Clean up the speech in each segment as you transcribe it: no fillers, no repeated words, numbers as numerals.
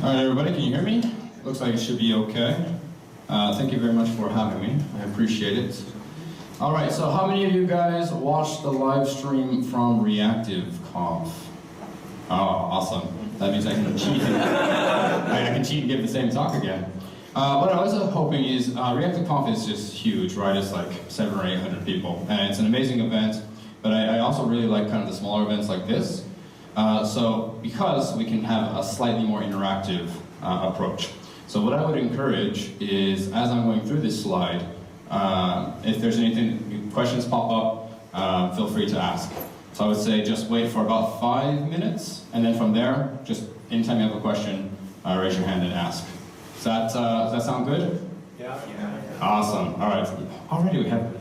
All right, everybody, can you hear me? Looks like it should be okay. Thank you very much for having me. I appreciate it. All right, so how many of you guys watched the live stream from Reactive Conf? Oh, awesome. That means I can cheat. I can cheat and give the same talk again. What I was hoping is, Reactive Conf is just huge, right? It's like 700 or 800 people, and it's an amazing event, but I also really like kind of the smaller events like this. So because we can have a slightly more interactive approach. So what I would encourage is, as I'm going through this slide, if there's anything, questions pop up, feel free to ask. So I would say just wait for about 5 minutes, and then from there, just anytime you have a question, raise your hand and ask. Does that sound good? Yeah. Awesome. All right. Already we have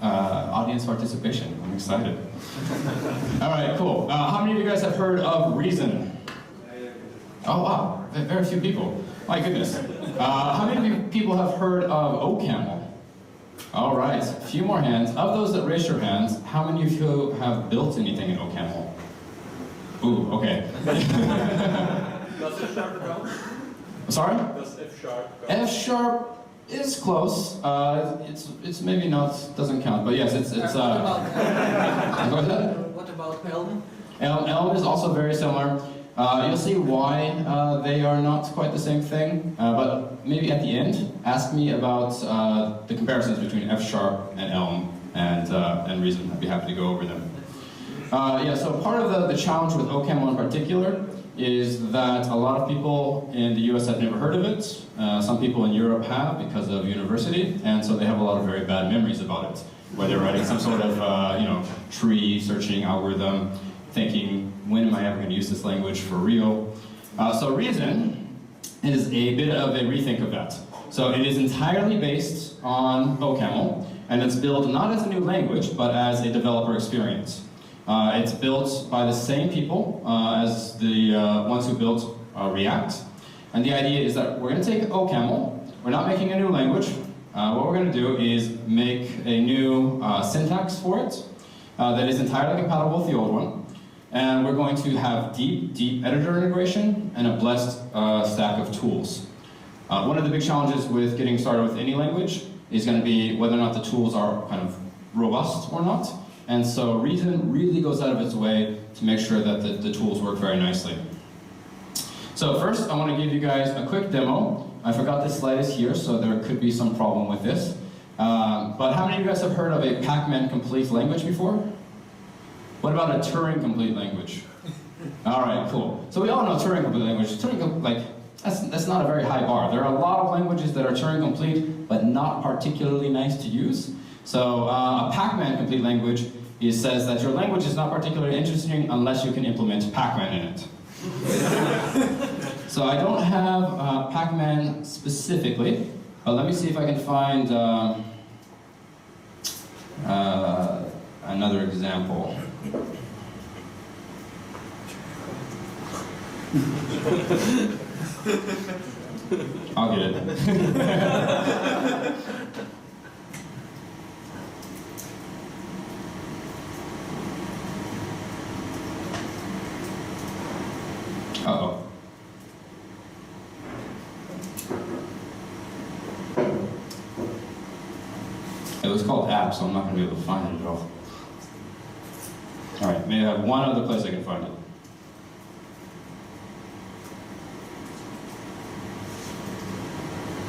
audience participation. I'm excited. All right, cool. How many of you guys have heard of Reason? Oh, wow. Very few people. My goodness. How many of you people have heard of OCaml? All right, a few more hands. Of those that raised your hands, how many of you have built anything in OCaml? Ooh, okay. Does F sharp count? Sorry? Does F sharp count? F sharp is close. It's maybe not, doesn't count, but yes, it's What about Elm? Elm is also very similar. You'll see why they are not quite the same thing, but maybe at the end, ask me about the comparisons between F sharp and Elm and Reason. I'd be happy to go over them. Yeah, so part of the challenge with OCaml in particular is that a lot of people in the US have never heard of it. Some people in Europe have because of university, and so they have a lot of very bad memories about it. Where they're writing some sort of tree searching algorithm, thinking, when am I ever going to use this language for real? So Reason is a bit of a rethink of that. So it is entirely based on OCaml, and it's built not as a new language, but as a developer experience. It's built by the same people as the ones who built React. And the idea is that we're going to take OCaml, we're not making a new language. What we're going to do is make a new syntax for it that is entirely compatible with the old one. And we're going to have deep editor integration and a blessed stack of tools. One of the big challenges with getting started with any language is going to be whether or not the tools are kind of robust or not. And so Reason really goes out of its way to make sure that the tools work very nicely. So first, I want to give you guys a quick demo. I forgot this slide is here, so there could be some problem with this. But how many of you guys have heard of a Pac-Man complete language before? What about a Turing complete language? All right, cool. So we all know Turing complete language. That's not a very high bar. There are a lot of languages that are Turing complete, but not particularly nice to use. So a Pac-Man complete language says that your language is not particularly interesting unless you can implement Pac-Man in it. So I don't have Pac-Man specifically, but let me see if I can find another example. I'll get it. Uh-oh. It was called app, so I'm not going to be able to find it at all. All right, maybe I have one other place I can find it.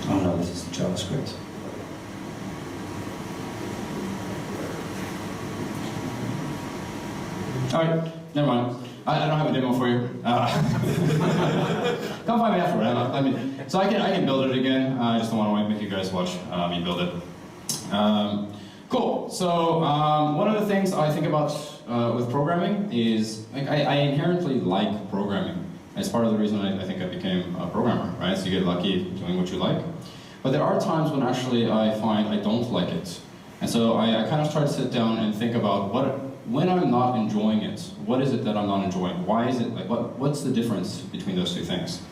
Oh no, this is JavaScript. All right, never mind. I don't have a demo for you. Come find me afterward. So I can build it again. I just don't want to make you guys watch me build it. Cool. So one of the things I think about with programming is I inherently like programming. It's part of the reason I think I became a programmer, right? So you get lucky doing what you like. But there are times when actually I find I don't like it. And so I kind of try to sit down and think about when I'm not enjoying it, what is it that I'm not enjoying? Why is it, what's the difference between those two things?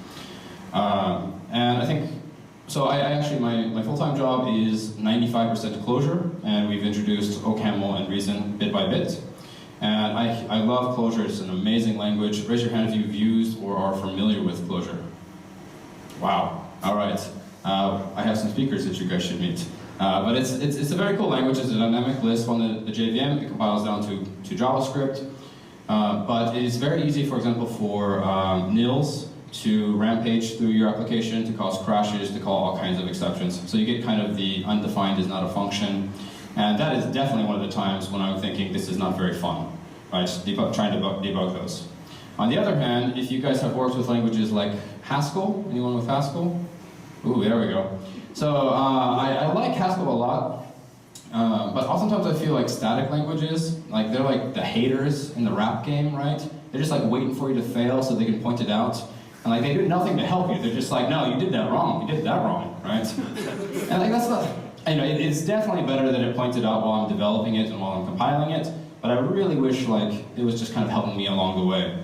And I think, so I actually, my full-time job is 95% Clojure, and we've introduced OCaml and Reason bit by bit. And I love Clojure, it's an amazing language. Raise your hand if you've used or are familiar with Clojure. Wow. All right. I have some speakers that you guys should meet. But it's a very cool language. It's a dynamic list on the JVM. It compiles down to JavaScript. But it is very easy, for example, for nils to rampage through your application, to cause crashes, to call all kinds of exceptions. So you get kind of the undefined is not a function. And that is definitely one of the times when I'm thinking this is not very fun, right? Trying to debug those. On the other hand, if you guys have worked with languages like Haskell, anyone with Haskell? Ooh, there we go. So I like Haskell a lot, but oftentimes I feel like static languages, like they're like the haters in the rap game, right? They're just like waiting for you to fail so they can point it out. And like they do nothing to help you. They're just like, no, you did that wrong. You did that wrong, right? And like that's not, you know, it's definitely better that it points it out while I'm developing it and while I'm compiling it. But I really wish like it was just kind of helping me along the way.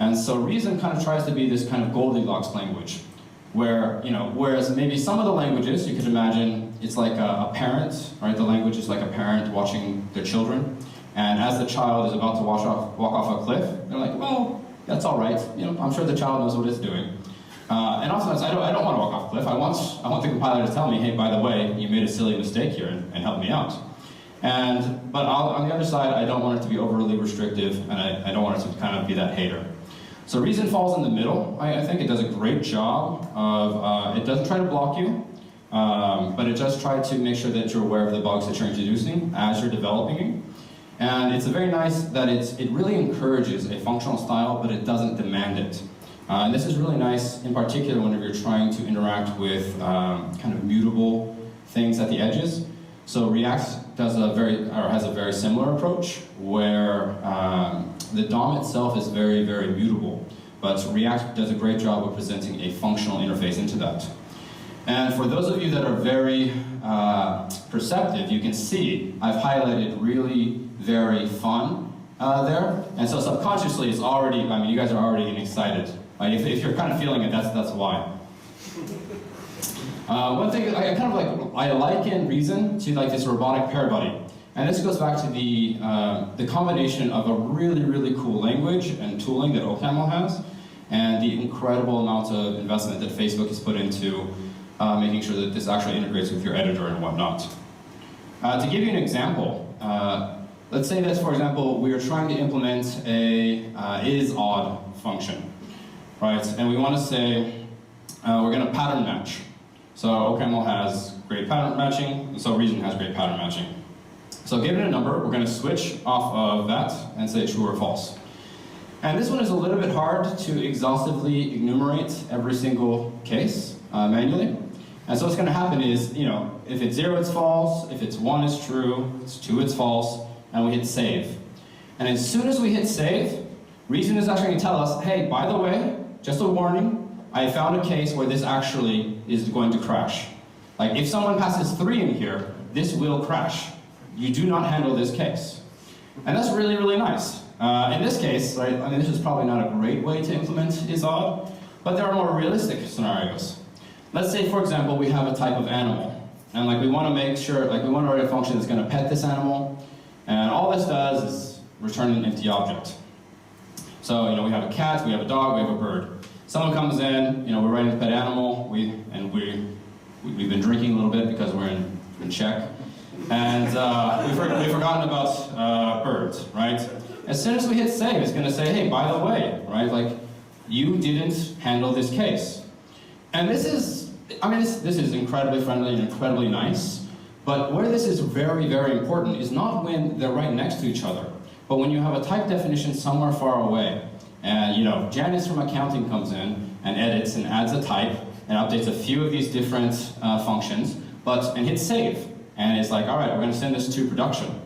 And so Reason kind of tries to be this kind of Goldilocks language, where, you know, whereas maybe some of the languages, you could imagine, it's like a parent, right? The language is like a parent watching their children. And as the child is about to walk off a cliff, they're like, well, that's all right. You know, I'm sure the child knows what it's doing. And oftentimes, I don't want to walk off a cliff. I want the compiler to tell me, hey, by the way, you made a silly mistake here and help me out. But on the other side, I don't want it to be overly restrictive, and I don't want it to kind of be that hater. So Reason falls in the middle. I think it does a great job of, it doesn't try to block you, but it does try to make sure that you're aware of the bugs that you're introducing as you're developing it. And it's very nice that it really encourages a functional style, but it doesn't demand it. And this is really nice, in particular, whenever you're trying to interact with kind of mutable things at the edges. So React has a very similar approach, where the DOM itself is very, very mutable, but React does a great job of presenting a functional interface into that. And for those of you that are very perceptive, you can see I've highlighted really very fun there, and so subconsciously it's already, I mean, you guys are already getting excited. Right? If you're kind of feeling it, that's why. One thing I liken Reason to like this robotic pair buddy. And this goes back to the combination of a really, really cool language and tooling that OCaml has, and the incredible amount of investment that Facebook has put into making sure that this actually integrates with your editor and whatnot. To give you an example, let's say that, for example, we are trying to implement a is_odd function, right? And we want to say we're going to pattern match. So OCaml has great pattern matching, and so Reason has great pattern matching. So given a number, we're going to switch off of that and say true or false. And this one is a little bit hard to exhaustively enumerate every single case manually. And so what's going to happen is, you know, if it's 0, it's false. If it's 1, it's true. If it's 2, it's false. And we hit save. And as soon as we hit save, Reason is actually going to tell us, hey, by the way, just a warning, I found a case where this actually is going to crash. Like if someone passes 3 in here, this will crash. You do not handle this case. And that's really, really nice. In this case, right, I mean, this is probably not a great way to implement is_odd, but there are more realistic scenarios. Let's say, for example, we have a type of animal, and like we want to make sure, like we want to write a function that's going to pet this animal, and all this does is return an empty object. So, you know, we have a cat, we have a dog, we have a bird. Someone comes in, you know, we're writing a pet animal, we've been drinking a little bit because we're in Czech. And we've forgotten about birds, right? As soon as we hit save, it's going to say, hey, by the way, right? Like, you didn't handle this case. And this is, I mean, this is incredibly friendly and incredibly nice. But where this is very, very important is not when they're right next to each other, but when you have a type definition somewhere far away. And, you know, Janice from accounting comes in and edits and adds a type and updates a few of these different functions, and hits save. And it's like, all right, we're going to send this to production.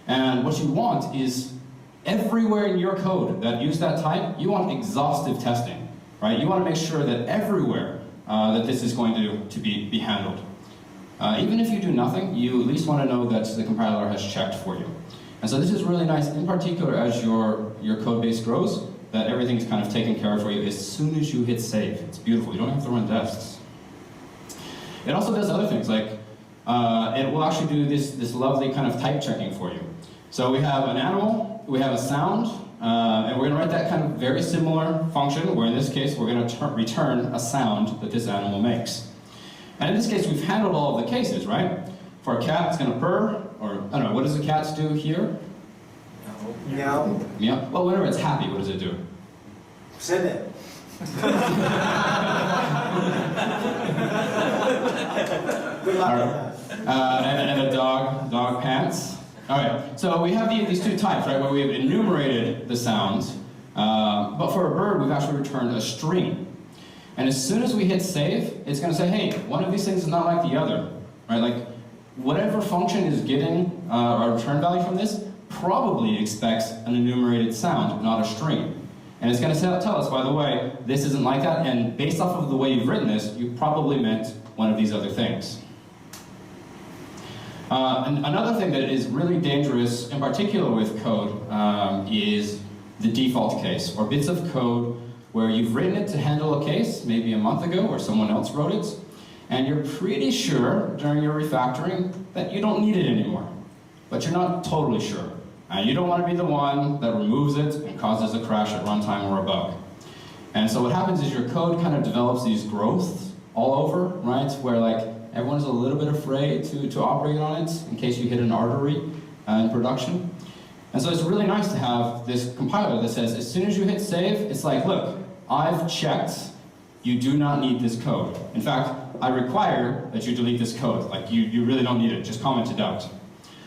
And what you want is everywhere in your code that use that type, you want exhaustive testing, right? You want to make sure that everywhere that this is going to be handled. Even if you do nothing, you at least want to know that the compiler has checked for you. And so this is really nice, in particular as your code base grows, that everything's kind of taken care of for you as soon as you hit save. It's beautiful. You don't have to run tests. It also does other things, like it will actually do this lovely kind of type checking for you. So we have an animal, we have a sound, and we're going to write that kind of very similar function, where in this case we're going to return a sound that this animal makes. And in this case, we've handled all of the cases, right? For a cat, it's going to purr, or I don't know, what does the cat do here? Meow. Meow. Well, whenever it's happy, what does it do? Said it. Good luck. And a dog pants. All right, so we have these two types, right, where we have enumerated the sounds, but for a bird, we've actually returned a string. And as soon as we hit save, it's going to say, hey, one of these things is not like the other, right? Like, whatever function is getting our return value from this probably expects an enumerated sound, not a string. And it's going to tell us, by the way, this isn't like that, and based off of the way you've written this, you probably meant one of these other things. And another thing that is really dangerous, in particular with code, is the default case, or bits of code where you've written it to handle a case, maybe a month ago, or someone else wrote it, and you're pretty sure during your refactoring that you don't need it anymore. But you're not totally sure. And you don't want to be the one that removes it and causes a crash at runtime or a bug. And so what happens is your code kind of develops these growths all over, right? Where like everyone's a little bit afraid to operate on it in case you hit an artery in production. And so it's really nice to have this compiler that says, as soon as you hit save, it's like, look, I've checked, you do not need this code. In fact, I require that you delete this code. Like, you really don't need it, just comment it out.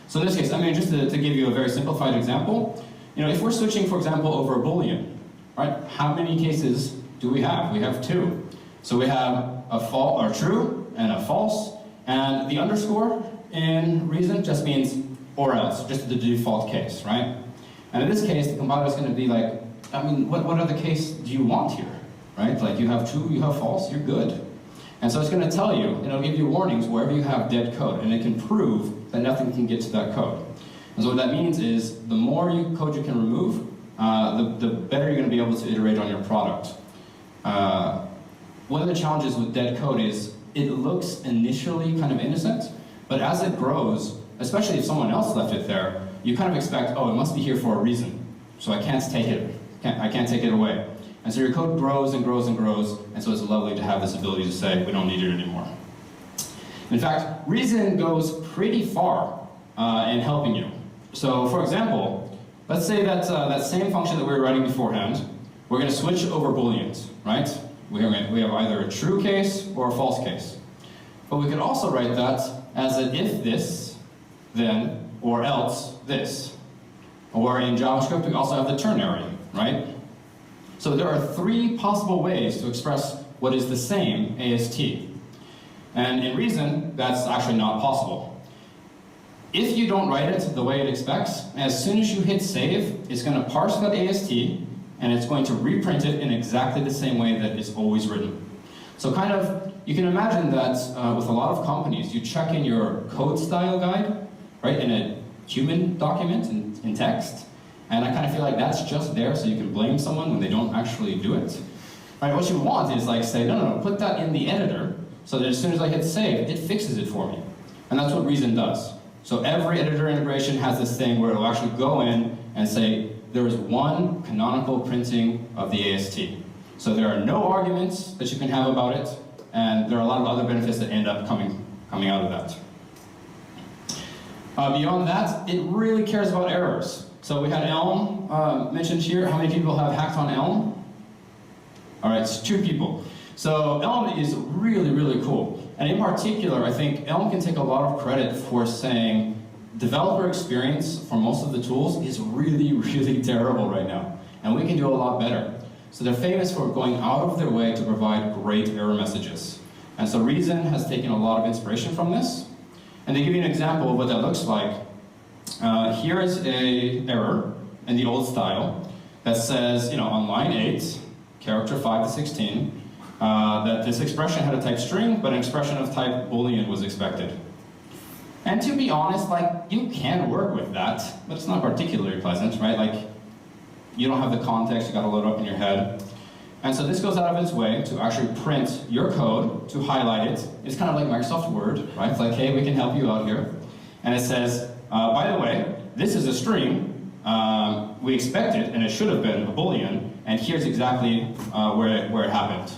So in this case, I mean, just to give you a very simplified example, you know, if we're switching, for example, over a Boolean, right? How many cases do we have? We have two. So we have a false or true and a false, and the underscore in reason just means or else, just the default case, right? And in this case, the compiler is going to be like, I mean, what other case do you want here, right? Like, you have true, you have false, you're good. And so it's going to tell you, and it'll give you warnings wherever you have dead code, and it can prove that nothing can get to that code. And so what that means is, the more code you can remove, the better you're going to be able to iterate on your product. One of the challenges with dead code is, it looks initially kind of innocent, but as it grows, especially if someone else left it there, you kind of expect, oh, it must be here for a reason, so I can't take it. I can't take it away. And so your code grows and grows and grows, and so it's lovely to have this ability to say, we don't need it anymore. In fact, reason goes pretty far in helping you. So for example, let's say that that same function that we were writing beforehand, we're going to switch over Booleans, right? We have either a true case or a false case. But we could also write that as an if this, then, or else this. Or in JavaScript, we also have the ternary, right? So there are three possible ways to express what is the same AST. And in Reason, that's actually not possible. If you don't write it the way it expects, as soon as you hit save, it's going to parse that AST, and it's going to reprint it in exactly the same way that it's always written. So kind of, you can imagine that with a lot of companies, you check in your code style guide, right, in a human document in text, and I kind of feel like that's just there so you can blame someone when they don't actually do it. Right, what you want is like say, no, put that in the editor so that as soon as I hit save, it fixes it for me. And that's what Reason does. So every editor integration has this thing where it will actually go in and say, there is one canonical printing of the AST. So there are no arguments that you can have about it, and there are a lot of other benefits that end up coming out of that. Beyond that, it really cares about errors. So we had Elm mentioned here. How many people have hacked on Elm? All right, it's 2 people. So Elm is really, really cool. And in particular, I think Elm can take a lot of credit for saying developer experience for most of the tools is really, really terrible right now. And we can do a lot better. So they're famous for going out of their way to provide great error messages. And so Reason has taken a lot of inspiration from this. And to give you an example of what that looks like, here is an error in the old style that says, on line 8, character 5 to 16, that this expression had a type string, but an expression of type Boolean was expected. And to be honest, you can work with that, but it's not particularly pleasant, right? You don't have the context, you gotta load up in your head. And so this goes out of its way to actually print your code, to highlight it. It's kind of like Microsoft Word, right? It's like, hey, we can help you out here. And it says, by the way, this is a string, we expect it, and it should have been a Boolean, and here's exactly where it happened.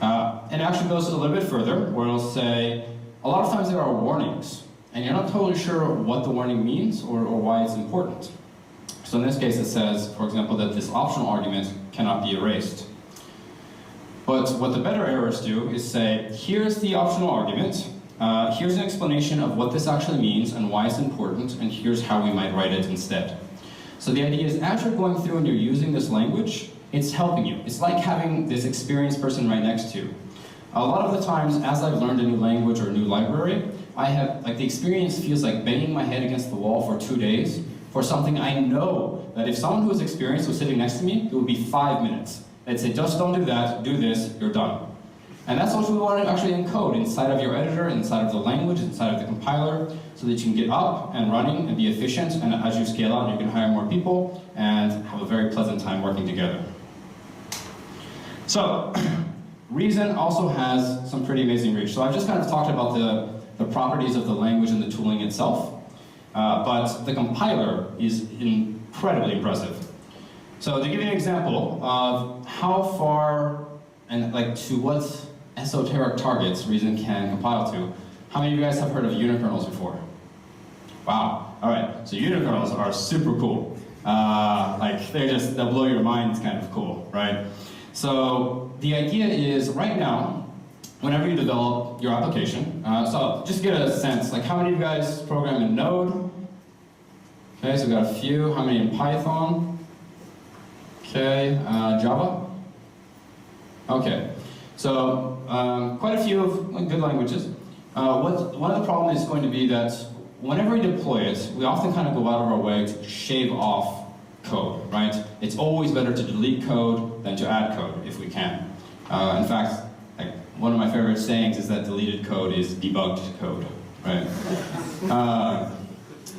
And it actually goes a little bit further, where it'll say, a lot of times there are warnings, and you're not totally sure what the warning means or why it's important. So in this case it says, for example, that this optional argument cannot be erased. But what the better errors do is say, here's the optional argument, here's an explanation of what this actually means and why it's important, and here's how we might write it instead. So the idea is, as you're going through and you're using this language, it's helping you. It's like having this experienced person right next to you. A lot of the times, as I've learned a new language or a new library, I have, like, the experience feels like banging my head against the wall for 2 days for something I know that if someone who is experienced was sitting next to me, it would be 5 minutes. They'd say, just don't do that, do this, you're done. And that's what we want to actually encode inside of your editor, inside of the language, inside of the compiler, so that you can get up and running and be efficient, and as you scale out, you can hire more people and have a very pleasant time working together. So, Reason also has some pretty amazing reach. So I've just kind of talked about the properties of the language and the tooling itself, but the compiler is incredibly impressive. So to give you an example of how far and like to what esoteric targets Reason can compile to, how many of you guys have heard of Unikernels before? Wow, all right, so Unikernels are super cool. Like they'll blow your mind kind of cool, right? So the idea is right now, whenever you develop your application, so just get a sense, like how many of you guys program in Node? Okay, so we've got a few. How many in Python? Okay, Java? Okay, so quite a few of good languages. One of the problems is going to be that whenever we deploy it, we often kind of go out of our way to shave off code, right? It's always better to delete code than to add code if we can. In fact, like, one of my favorite sayings is that deleted code is debugged code, right?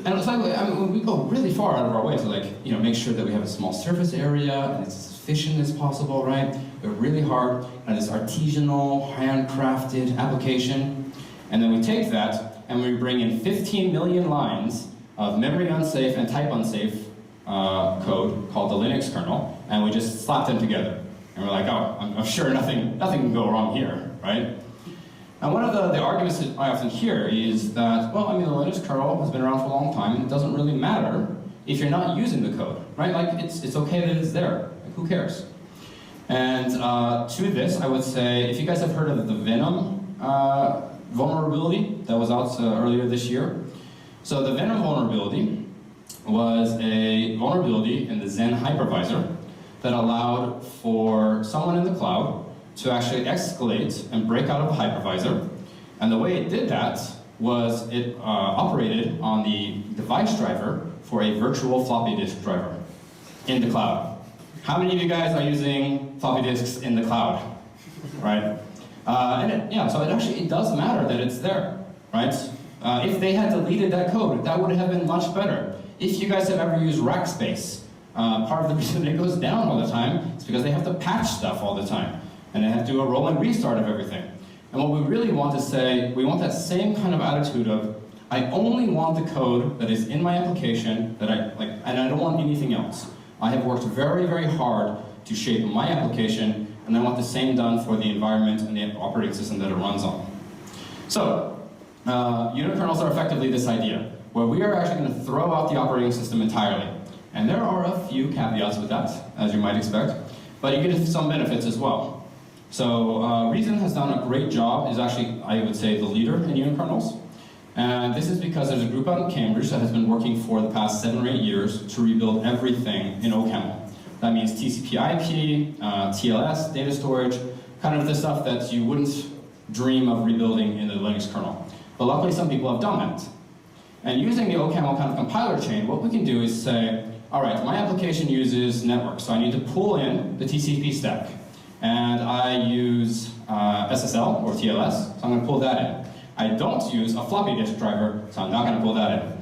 And it's like, I mean, we go really far out of our way to, like, you know, make sure that we have a small surface area and it's as efficient as possible, right? We're really hard at this artisanal, handcrafted application, and then we take that and we bring in 15 million lines of memory unsafe and type unsafe code called the Linux kernel, and we just slap them together. And we're like, oh, I'm sure nothing can go wrong here, right? And one of the arguments that I often hear is that, well, I mean, the Linux kernel has been around for a long time, and it doesn't really matter if you're not using the code, right? Like, it's okay that it's there. Like, who cares? And to this, I would say, if you guys have heard of the Venom vulnerability that was out earlier this year. So the Venom vulnerability was a vulnerability in the Zen hypervisor that allowed for someone in the cloud to actually escalate and break out of the hypervisor. And the way it did that was it operated on the device driver for a virtual floppy disk driver in the cloud. How many of you guys are using floppy disks in the cloud, right? So it does matter that it's there, right? If they had deleted that code, that would have been much better. If you guys have ever used rack space, part of the reason it goes down all the time is because they have to patch stuff all the time. And they have to do a rolling restart of everything. And what we really want to say, we want that same kind of attitude of, I only want the code that is in my application that I like, and I don't want anything else. I have worked very, very hard to shape my application, and I want the same done for the environment and the operating system that it runs on. So, Unikernels are effectively this idea, where we are actually going to throw out the operating system entirely. And there are a few caveats with that, as you might expect, but you get some benefits as well. So Reason has done a great job, is actually, I would say, the leader in Unikernels. And this is because there's a group out in Cambridge that has been working for the past 7 or 8 years to rebuild everything in OCaml. That means TCP/IP, TLS, data storage, kind of the stuff that you wouldn't dream of rebuilding in the Linux kernel. But luckily some people have done that. And using the OCaml kind of compiler chain, what we can do is say, all right, my application uses network, so I need to pull in the TCP stack. And I use SSL or TLS, so I'm going to pull that in. I don't use a floppy disk driver, so I'm not going to pull that in.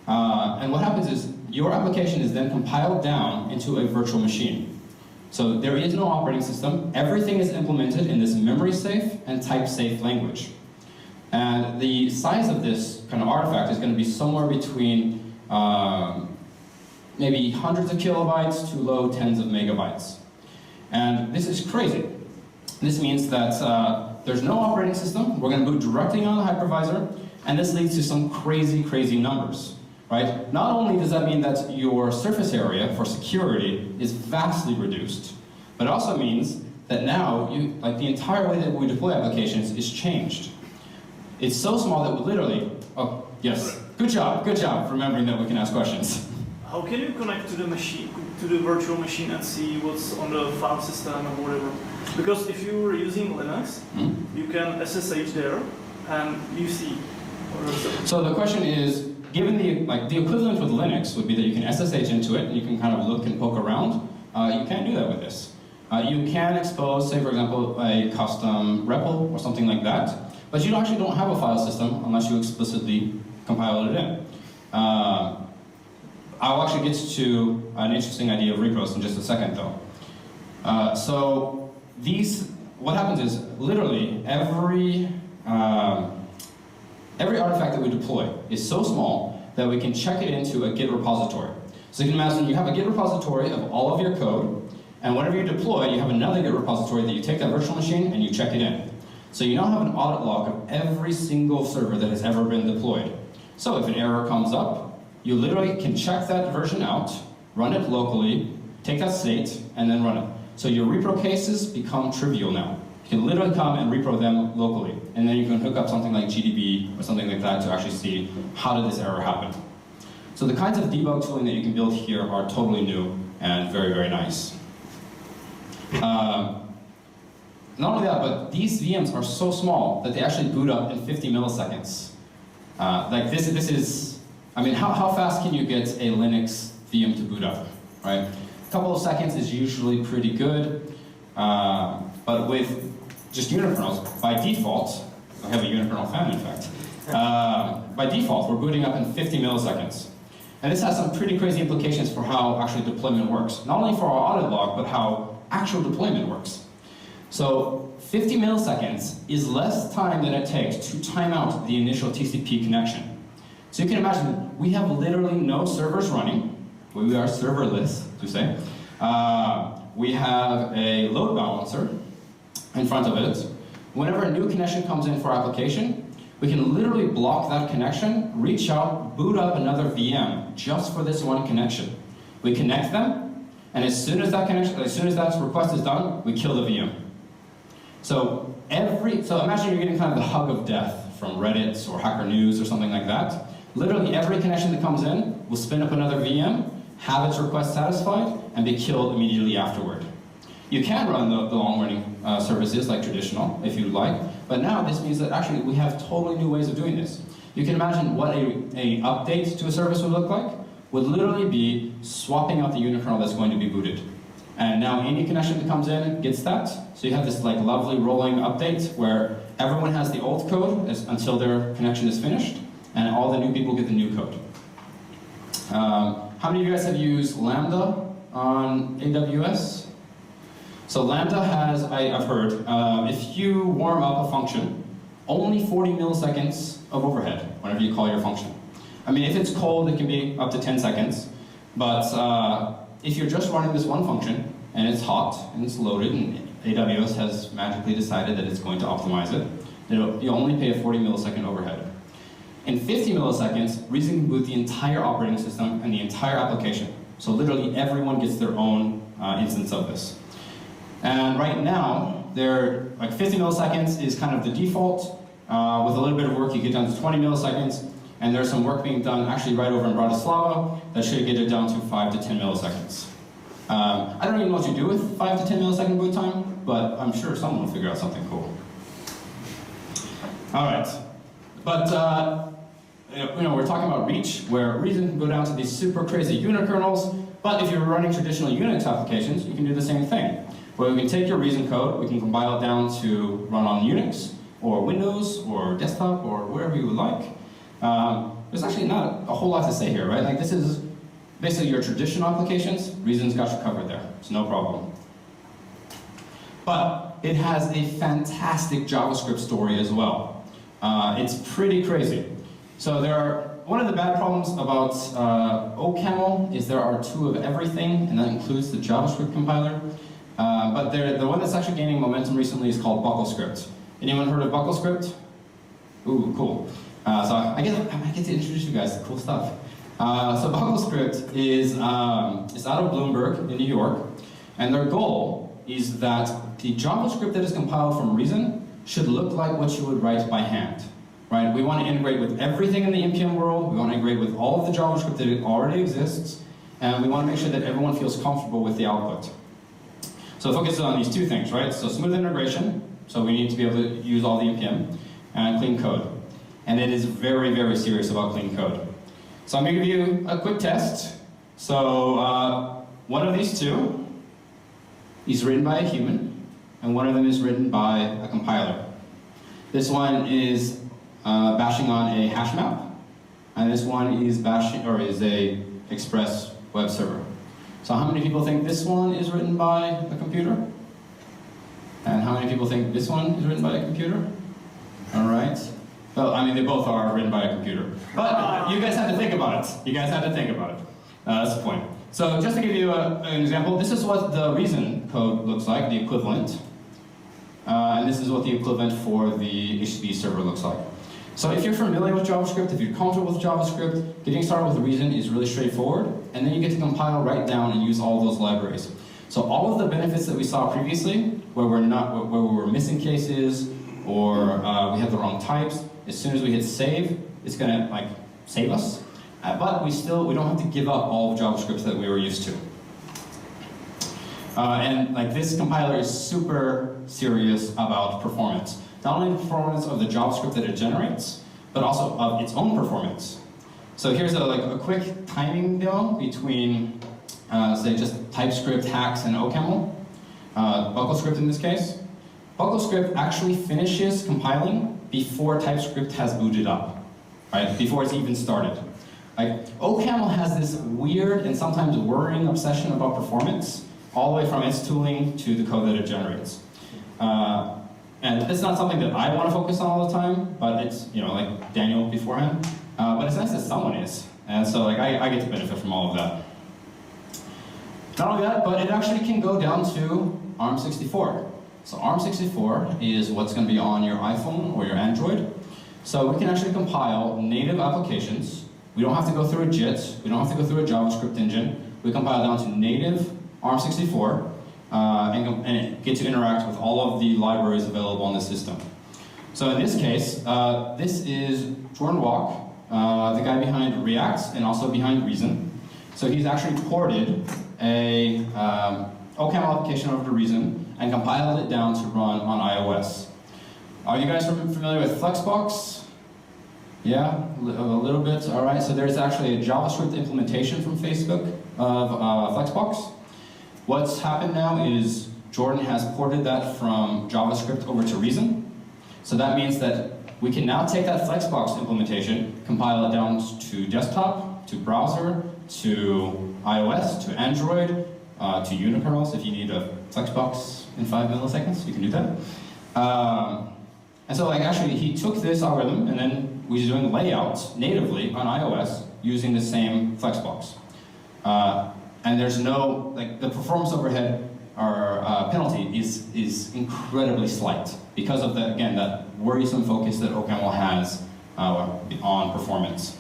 And what happens is your application is then compiled down into a virtual machine. So there is no operating system. Everything is implemented in this memory-safe and type-safe language. And the size of this kind of artifact is going to be somewhere between maybe hundreds of kilobytes to low tens of megabytes. And this is crazy. This means that there's no operating system. We're going to boot directly on the hypervisor, and this leads to some crazy, crazy numbers, right? Not only does that mean that your surface area for security is vastly reduced, but it also means that now the entire way that we deploy applications is changed. It's so small that we literally, oh, yes, good job remembering that we can ask questions. How can you connect to the machine, to the virtual machine, and see what's on the file system or whatever? Because if you're using Linux, you can SSH there, and you see. So the question is, given the equivalent with Linux would be that you can SSH into it, and you can kind of look and poke around. You can't do that with this. You can expose, say for example, a custom REPL or something like that, but you actually don't have a file system unless you explicitly compile it in. I'll actually get to an interesting idea of repros in just a second though. So what happens is, literally every artifact that we deploy is so small that we can check it into a Git repository. So you can imagine you have a Git repository of all of your code, and whenever you deploy, you have another Git repository that you take that virtual machine and you check it in. So you now have an audit log of every single server that has ever been deployed. So if an error comes up, you literally can check that version out, run it locally, take that state, and then run it. So your repro cases become trivial now. You can literally come and repro them locally, and then you can hook up something like GDB or something like that to actually see how did this error happen. So the kinds of debug tooling that you can build here are totally new and very, very nice. Not only that, but these VMs are so small that they actually boot up in 50 milliseconds. Like this is, I mean, how fast can you get a Linux VM to boot up, right? A couple of seconds is usually pretty good, but with just Unikernels, by default, I have a Unikernel fan in fact, by default we're booting up in 50 milliseconds. And this has some pretty crazy implications for how actually deployment works. Not only for our audit log, but how actual deployment works. So 50 milliseconds is less time than it takes to time out the initial TCP connection. So you can imagine, we have literally no servers running. We are serverless, to say. We have a load balancer in front of it. Whenever a new connection comes in for application, we can literally block that connection, reach out, boot up another VM just for this one connection. We connect them, and as soon as that request is done, we kill the VM. So imagine you're getting kind of the hug of death from Reddit or Hacker News or something like that. Literally every connection that comes in will spin up another VM, have its request satisfied, and be killed immediately afterward. You can run the long-running services like traditional, if you'd like, but now this means that actually we have totally new ways of doing this. You can imagine what an update to a service would look like, would literally be swapping out the Unikernel that's going to be booted. And now any connection that comes in gets that, so you have this like lovely rolling update where everyone has the old code until their connection is finished, and all the new people get the new code. How many of you guys have used Lambda on AWS? So Lambda has, I've heard, if you warm up a function, only 40 milliseconds of overhead whenever you call your function. I mean, if it's cold, it can be up to 10 seconds, but if you're just running this one function, and it's hot, and it's loaded, and AWS has magically decided that it's going to optimize it, you only pay a 40 millisecond overhead. In 50 milliseconds, Reason can boot the entire operating system and the entire application. So literally everyone gets their own instance of this. And right now, like 50 milliseconds is kind of the default. With a little bit of work, you get down to 20 milliseconds. And there's some work being done actually right over in Bratislava that should get it down to 5 to 10 milliseconds. I don't even know what you do with 5 to 10 millisecond boot time, but I'm sure someone will figure out something cool. All right, but we're talking about reach, where Reason can go down to these super crazy Unikernels, but if you're running traditional Unix applications, you can do the same thing. Where we can take your Reason code, we can compile it down to run on Unix, or Windows, or desktop, or wherever you would like. There's actually not a whole lot to say here, right? Like this is basically your traditional applications. Reason's got you covered there. It's no problem. But it has a fantastic JavaScript story as well. It's pretty crazy. So there are one of the bad problems about OCaml is there are 2 of everything, and that includes the JavaScript compiler. But the one that's actually gaining momentum recently is called BuckleScript. Anyone heard of BuckleScript? Ooh, cool. So I get to introduce you guys to cool stuff. So BuckleScript is it's out of Bloomberg in New York, and their goal is that the JavaScript that is compiled from Reason should look like what you would write by hand. Right? We want to integrate with everything in the NPM world. We want to integrate with all of the JavaScript that already exists, and we want to make sure that everyone feels comfortable with the output. So it focuses on these 2 things, right? So smooth integration, so we need to be able to use all the NPM, and clean code. And it is very, very serious about clean code. So I'm going to give you a quick test. So one of these 2 is written by a human, and one of them is written by a compiler. This one is bashing on a hash map, and this one is is a Express web server. So how many people think this one is written by a computer? And how many people think this one is written by a computer? All right. Well, I mean, they both are written by a computer. But you guys had to think about it. You guys had to think about it. That's the point. So just to give you an example, this is what the Reason code looks like, the equivalent. And this is what the equivalent for the HTTP server looks like. So if you're familiar with JavaScript, if you're comfortable with JavaScript, getting started with Reason is really straightforward, and then you get to compile right down and use all those libraries. So all of the benefits that we saw previously, where we were missing cases, or we had the wrong types, as soon as we hit save, it's gonna save us. But we don't have to give up all of JavaScript that we were used to. And this compiler is super serious about performance. Not only the performance of the JavaScript that it generates, but also of its own performance. So here's a quick timing demo between, say, just TypeScript, hacks, and OCaml. BuckleScript in this case. BuckleScript actually finishes compiling before TypeScript has booted up, right? Before it's even started. OCaml has this weird and sometimes worrying obsession about performance, all the way from its tooling to the code that it generates. And it's not something that I want to focus on all the time, but it's, like Daniel beforehand. But it's nice that someone is. And so I get to benefit from all of that. Not only that, but it actually can go down to ARM64. So ARM64 is what's going to be on your iPhone or your Android. So we can actually compile native applications. We don't have to go through a JIT. We don't have to go through a JavaScript engine. We compile down to native ARM64 and get to interact with all of the libraries available on the system. So in this case, this is Jordan Walk, the guy behind React and also behind Reason. So he's actually ported a OCaml application over to Reason and compiled it down to run on iOS. Are you guys familiar with Flexbox? Yeah, a little bit. All right, so there's actually a JavaScript implementation from Facebook of Flexbox. What's happened now is Jordan has ported that from JavaScript over to Reason. So that means that we can now take that Flexbox implementation, compile it down to desktop, to browser, to iOS, to Android, to Unikernels. If you need a Flexbox in 5 milliseconds, you can do that. And so actually he took this algorithm and then we're doing layouts natively on iOS using the same Flexbox. And there's no, the performance overhead or penalty is incredibly slight because of again, that worrisome focus that OCaml has on performance.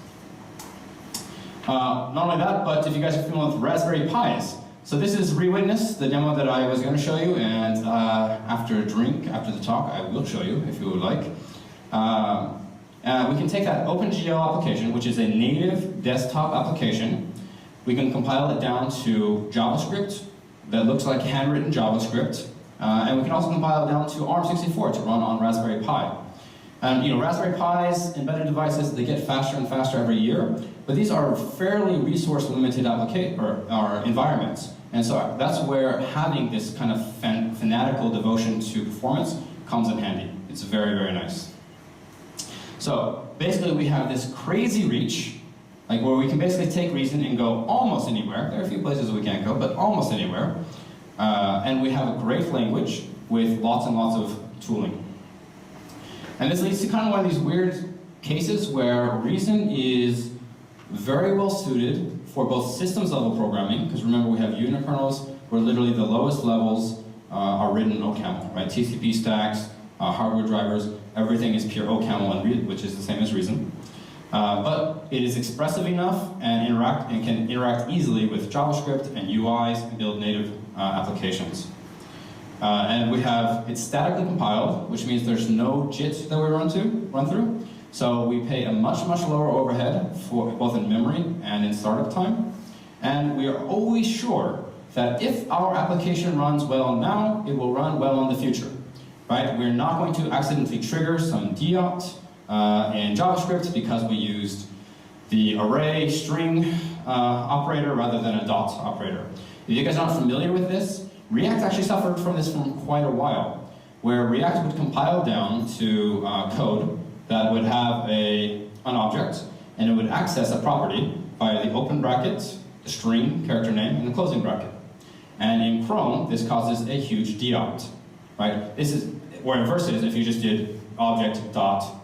Not only that, but if you guys are familiar with Raspberry Pis, so this is Rewitness, the demo that I was going to show you, and after a drink, after the talk, I will show you if you would like. We can take that OpenGL application, which is a native desktop application. We can compile it down to JavaScript that looks like handwritten JavaScript, and we can also compile it down to ARM64 to run on Raspberry Pi. And Raspberry Pis, embedded devices, they get faster and faster every year, but these are fairly resource-limited environments. And so that's where having this kind of fanatical devotion to performance comes in handy. It's very, very nice. So basically we have this crazy reach, where we can basically take Reason and go almost anywhere. There are a few places we can't go, but almost anywhere. And we have a great language with lots and lots of tooling. And this leads to kind of one of these weird cases where Reason is very well suited for both systems level programming, because remember we have Unikernels where literally the lowest levels are written in OCaml, right? TCP stacks, hardware drivers, everything is pure OCaml, which is the same as Reason. But it is expressive enough and can interact easily with JavaScript and UIs and build native applications. And it's statically compiled, which means there's no JIT that we run through. So we pay a much lower overhead for both in memory and in startup time. And we are always sure that if our application runs well now, it will run well in the future. Right? We're not going to accidentally trigger some dot in JavaScript because we used the array string operator rather than a dot operator. If you guys aren't familiar with this, React actually suffered from this for quite a while, where React would compile down to code that would have an object, and it would access a property via the open bracket, the string, character name, and the closing bracket. And in Chrome, this causes a huge dot, right? This is where versus if you just did object dot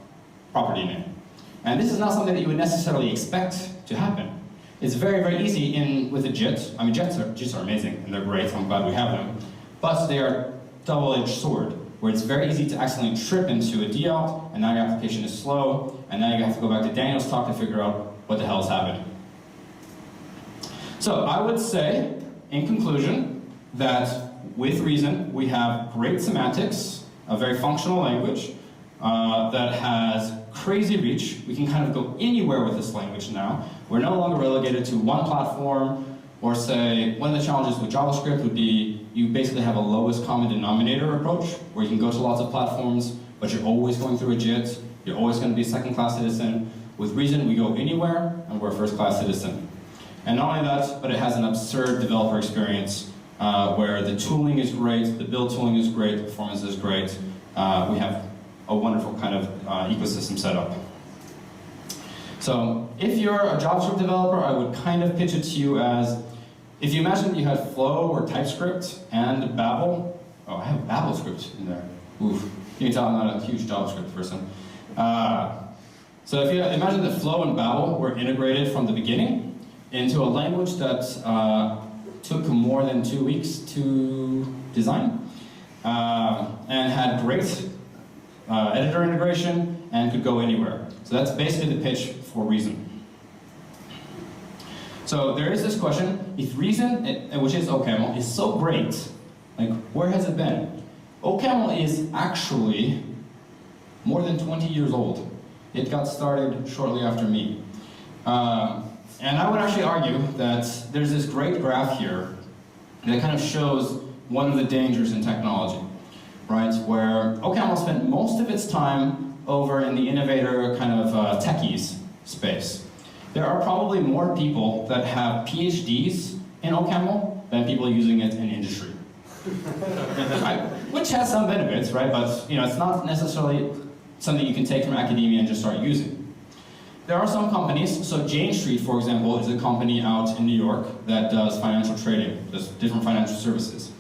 property name. And this is not something that you would necessarily expect to happen. It's very easy with a JIT. I mean, JITs are amazing, and they're great. I'm glad we have them. But they are double-edged sword, where it's very easy to accidentally trip into a dot, and now your application is slow, and now you have to go back to Daniel's talk to figure out what the hell is happening. So I would say, in conclusion, that with Reason, we have great semantics, a very functional language that has crazy reach. We can kind of go anywhere with this language now. We're no longer relegated to one platform, or say, one of the challenges with JavaScript would be you basically have a lowest common denominator approach, where you can go to lots of platforms, but you're always going through a JIT, you're always going to be a second-class citizen. With Reason, we go anywhere, and we're a first-class citizen. And not only that, but it has an absurd developer experience, where the tooling is great, the build tooling is great, performance is great. We have a wonderful kind of ecosystem set up. So if you're a JavaScript developer, I would kind of pitch it to you as, if you imagine that you had Flow or TypeScript and Babel. Oh, I have Babel script in there. Oof. You can tell I'm not a huge JavaScript person. So if you imagine that Flow and Babel were integrated from the beginning into a language that took more than 2 weeks to design, and had great editor integration, and could go anywhere. So that's basically the pitch for Reason. So there is this question, if Reason, which is OCaml, is so great, like where has it been? OCaml is actually more than 20 years old. It got started shortly after me. And I would actually argue that there's this great graph here that kind of shows one of the dangers in technology, right? Where OCaml spent most of its time over in the innovator kind of techies space. There are probably more people that have PhDs in OCaml than people using it in industry. Which has some benefits, right? But it's not necessarily something you can take from academia and just start using. There are some companies, so Jane Street, for example, is a company out in New York that does financial trading, does different financial services.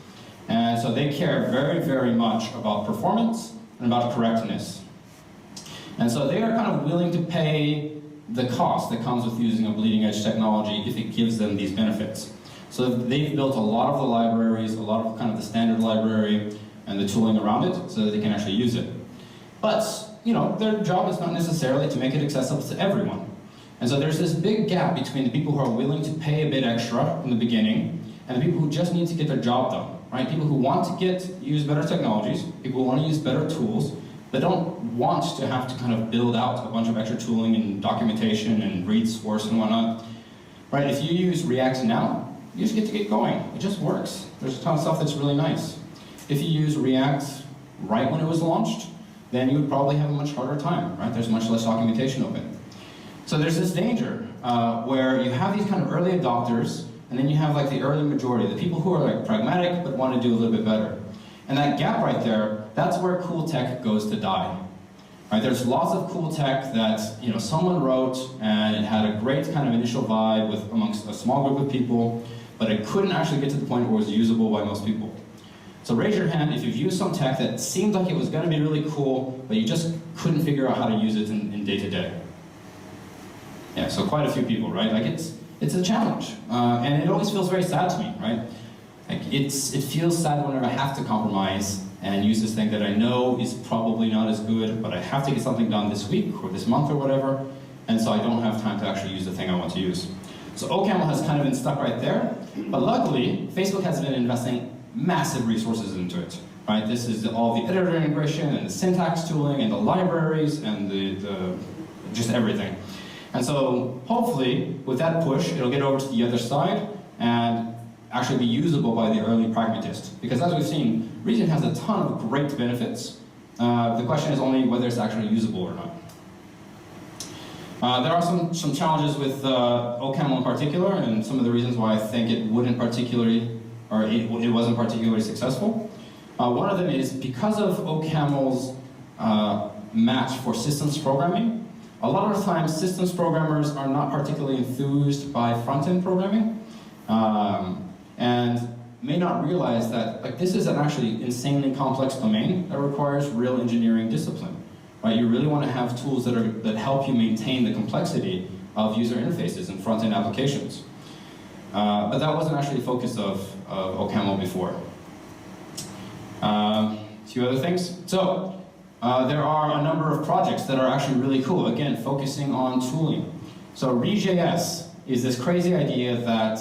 And so they care very much about performance and about correctness. And so they are kind of willing to pay the cost that comes with using a bleeding edge technology if it gives them these benefits. So they've built a lot of the libraries, a lot of kind of the standard library and the tooling around it so that they can actually use it. But their job is not necessarily to make it accessible to everyone. And so there's this big gap between the people who are willing to pay a bit extra in the beginning and the people who just need to get their job done, right? People who want to use better technologies, people who want to use better tools, but don't want to have to kind of build out a bunch of extra tooling and documentation and read source and whatnot. Right? If you use React now, you just get going. It just works. There's a ton of stuff that's really nice. If you use React right when it was launched, then you would probably have a much harder time, right? There's much less documentation open. So there's this danger where you have these kind of early adopters, and then you have like the early majority, the people who are like pragmatic but want to do a little bit better. And that gap right there, that's where cool tech goes to die. Right? There's lots of cool tech that someone wrote and it had a great kind of initial vibe amongst a small group of people, but it couldn't actually get to the point where it was usable by most people. So raise your hand if you've used some tech that seemed like it was going to be really cool, but you just couldn't figure out how to use it in day-to-day. Yeah, so quite a few people, right? Like it's a challenge, and it always feels very sad to me, right? Like it feels sad whenever I have to compromise and use this thing that I know is probably not as good, but I have to get something done this week or this month or whatever, and so I don't have time to actually use the thing I want to use. So OCaml has kind of been stuck right there, but luckily, Facebook has been investing massive resources into it, right? This is all the editor integration and the syntax tooling and the libraries and the just everything. And so hopefully, with that push, it'll get over to the other side and actually be usable by the early pragmatist. Because as we've seen, Reason has a ton of great benefits. The question is only whether it's actually usable or not. There are some challenges with OCaml in particular, and some of the reasons why I think it wouldn't particularly, or it wasn't particularly successful. One of them is because of OCaml's match for systems programming. A lot of times, systems programmers are not particularly enthused by front-end programming, and may not realize that this is an actually insanely complex domain that requires real engineering discipline. Right? You really want to have tools that help you maintain the complexity of user interfaces and front-end applications. But that wasn't actually the focus of OCaml before. A few other things. So, there are a number of projects that are actually really cool, again, focusing on tooling. So Re.js is this crazy idea that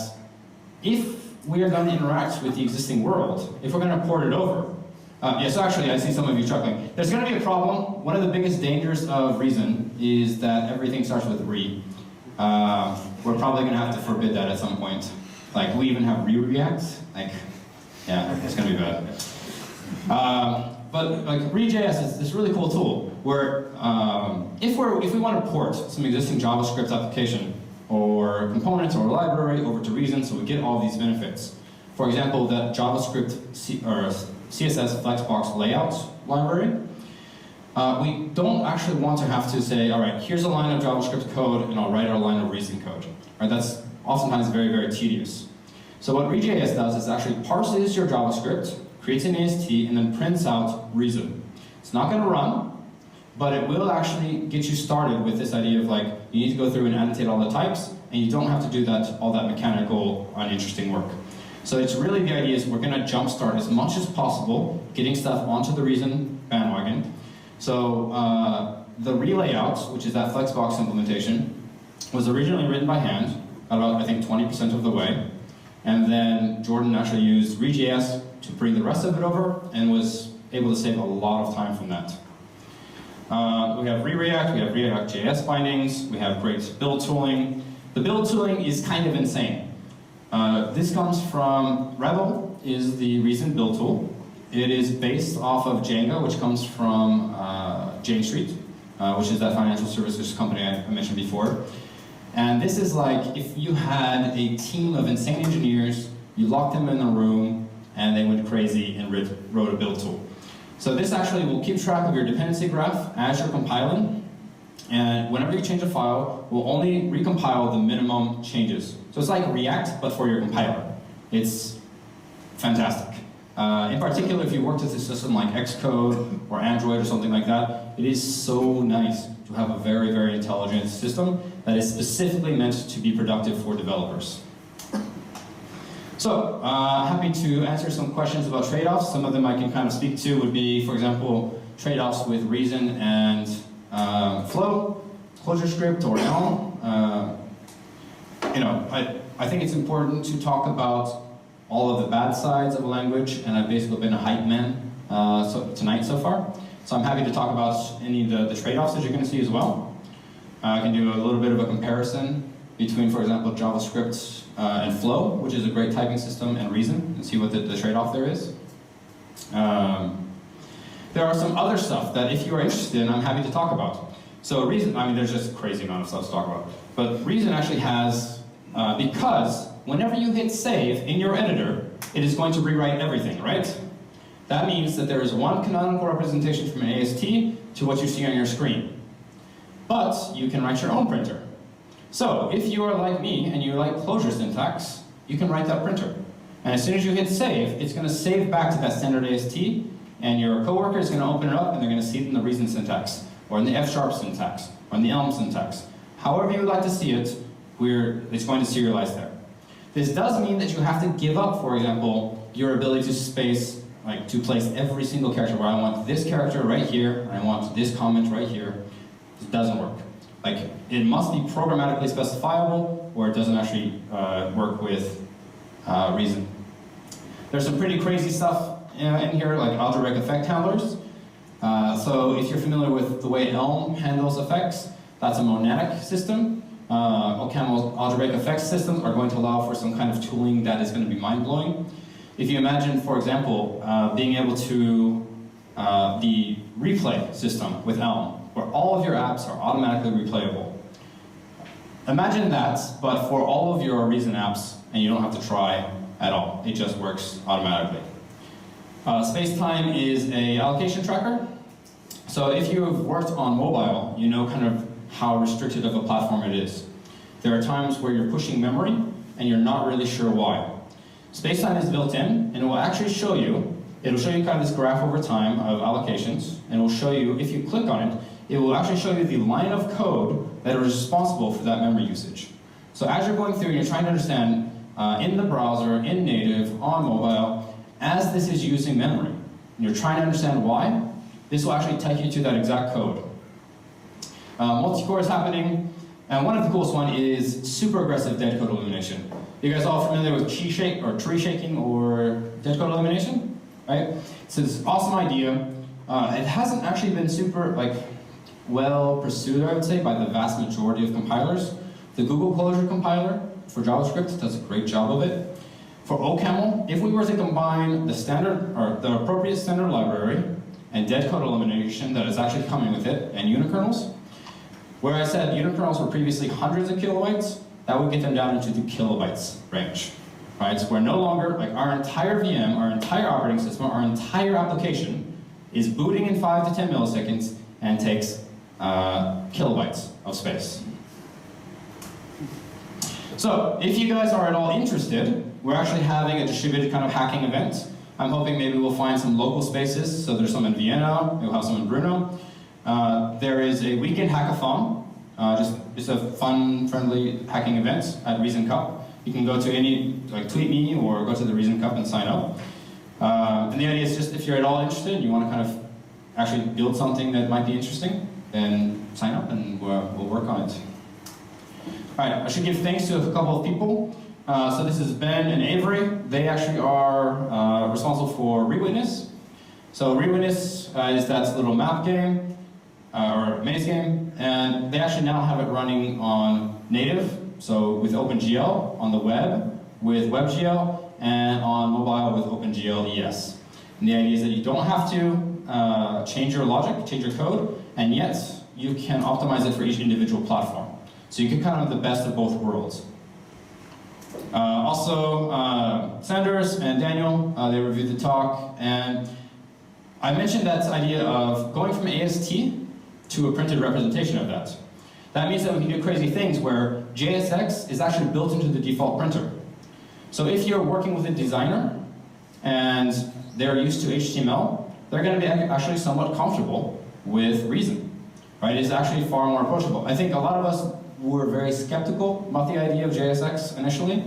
if we are going to interact with the existing world, if we're going to port it over, yes, actually, I see some of you chuckling. There's going to be a problem. One of the biggest dangers of Reason is that everything starts with re. We're probably going to have to forbid that at some point. Like, we even have React. Like, yeah, it's going to be bad. But like Re.js is this really cool tool where if we want to port some existing JavaScript application or components or library over to Reason, so we get all these benefits. For example, that JavaScript CSS Flexbox layout library. We don't actually want to have to say, all right, here's a line of JavaScript code and I'll write a line of Reason code. Right? That's oftentimes very, very tedious. So what Re.js does is actually parses your JavaScript, creates an AST, and then prints out Reason. It's not going to run, but it will actually get you started with this idea of like, you need to go through and annotate all the types, and you don't have to do all that mechanical, uninteresting work. So it's really the idea is we're going to jumpstart as much as possible, getting stuff onto the Reason bandwagon. So the relayout, which is that Flexbox implementation, was originally written by hand, about I think 20% of the way. And then Jordan actually used Re.js to bring the rest of it over and was able to save a lot of time from that. We have React, we have React.js bindings, we have great build tooling. The build tooling is kind of insane. This comes from Rebel, is the recent build tool. It is based off of Django, which comes from Jane Street, which is that financial services company I mentioned before. And this is like if you had a team of insane engineers, you locked them in a room, and they went crazy and wrote a build tool. So this actually will keep track of your dependency graph as you're compiling, and whenever you change a file, we'll only recompile the minimum changes. So it's like React, but for your compiler. It's fantastic. In particular, if you worked with a system like Xcode or Android or something like that, it is so nice to have a very, very intelligent system that is specifically meant to be productive for developers. So, happy to answer some questions about trade-offs. Some of them I can kind of speak to would be, for example, trade-offs with Reason and Flow, ClojureScript, or Elm. I think it's important to talk about all of the bad sides of a language, and I've basically been a hype man tonight so far. So I'm happy to talk about any of the trade-offs that you're going to see as well. I can do a little bit of a comparison between, for example, JavaScript and Flow, which is a great typing system, and Reason, and see what the trade-off there is. There are some other stuff that if you are interested in, I'm happy to talk about. So Reason, there's just a crazy amount of stuff to talk about. But Reason actually has, because whenever you hit save in your editor, it is going to rewrite everything, right? That means that there is one canonical representation from an AST to what you see on your screen. But you can write your own printer. So if you are like me and you like Clojure syntax, you can write that printer. And as soon as you hit save, it's going to save back to that standard AST, and your coworker is going to open it up and they're going to see it in the Reason syntax, or in the F# syntax, or in the Elm syntax. however you would like to see it, it's going to serialize there. This does mean that you have to give up, for example, your ability to space, like to place every single character where I want this character right here, and I want this comment right here. It doesn't work. Like, it must be programmatically specifiable, or it doesn't actually work with reason. There's some pretty crazy stuff in here, like algebraic effect handlers. So if you're familiar with the way Elm handles effects, that's a monadic system. OCaml algebraic effects systems are going to allow for some kind of tooling that is going to be mind-blowing. If you imagine, for example, being able to the replay system with Elm, where all of your apps are automatically replayable. Imagine that, but for all of your Reason apps, and you don't have to try at all. It just works automatically. Spacetime is an allocation tracker. So if you've worked on mobile, you know kind of how restricted of a platform it is. There are times where you're pushing memory, and you're not really sure why. Spacetime is built in, and it will actually show you, it'll show you kind of this graph over time of allocations, and it will show you, if you click on it, it will actually show you the line of code that is responsible for that memory usage. So as you're going through and you're trying to understand in the browser, in native, on mobile, as this is using memory, and you're trying to understand why, this will actually take you to that exact code. Multi-core is happening, and one of the coolest one is super aggressive dead code elimination. You guys all familiar with tree shaking or dead code elimination, right? So this awesome idea. It hasn't actually been super well pursued, I would say, by the vast majority of compilers. The Google Closure compiler for JavaScript does a great job of it. For OCaml, if we were to combine the standard or the appropriate standard library and dead code elimination that is actually coming with it, and Unikernels, where I said Unikernels were previously hundreds of kilobytes, that would get them down into the kilobytes range. Right? So we're no longer, like our entire VM, our entire operating system, our entire application is booting in 5 to 10 milliseconds and takes kilobytes of space. So if you guys are at all interested, we're actually having a distributed kind of hacking event. I'm hoping maybe we'll find some local spaces. So there's some in Vienna, we'll have some in Brno. There is a weekend hackathon, just a fun, friendly hacking event at Reason Cup. You can go to any, tweet me or go to the Reason Cup and sign up. And the idea is just if you're at all interested and you want to kind of actually build something that might be interesting, then sign up and we'll work on it. All right, I should give thanks to a couple of people. So this is Ben and Avery. They actually are responsible for Rewitness. So Rewitness is that little map game, or maze game, and they actually now have it running on native, so with OpenGL, on the web with WebGL, and on mobile with OpenGL ES. And the idea is that you don't have to change your logic, change your code, and yet you can optimize it for each individual platform. So you get kind of the best of both worlds. Also, Sanders and Daniel, they reviewed the talk, and I mentioned that idea of going from AST to a printed representation of that. That means that we can do crazy things where JSX is actually built into the default printer. So if you're working with a designer and they're used to HTML, they're going to be actually somewhat comfortable with Reason. Right? It's actually far more approachable. I think a lot of us were very skeptical about the idea of JSX initially,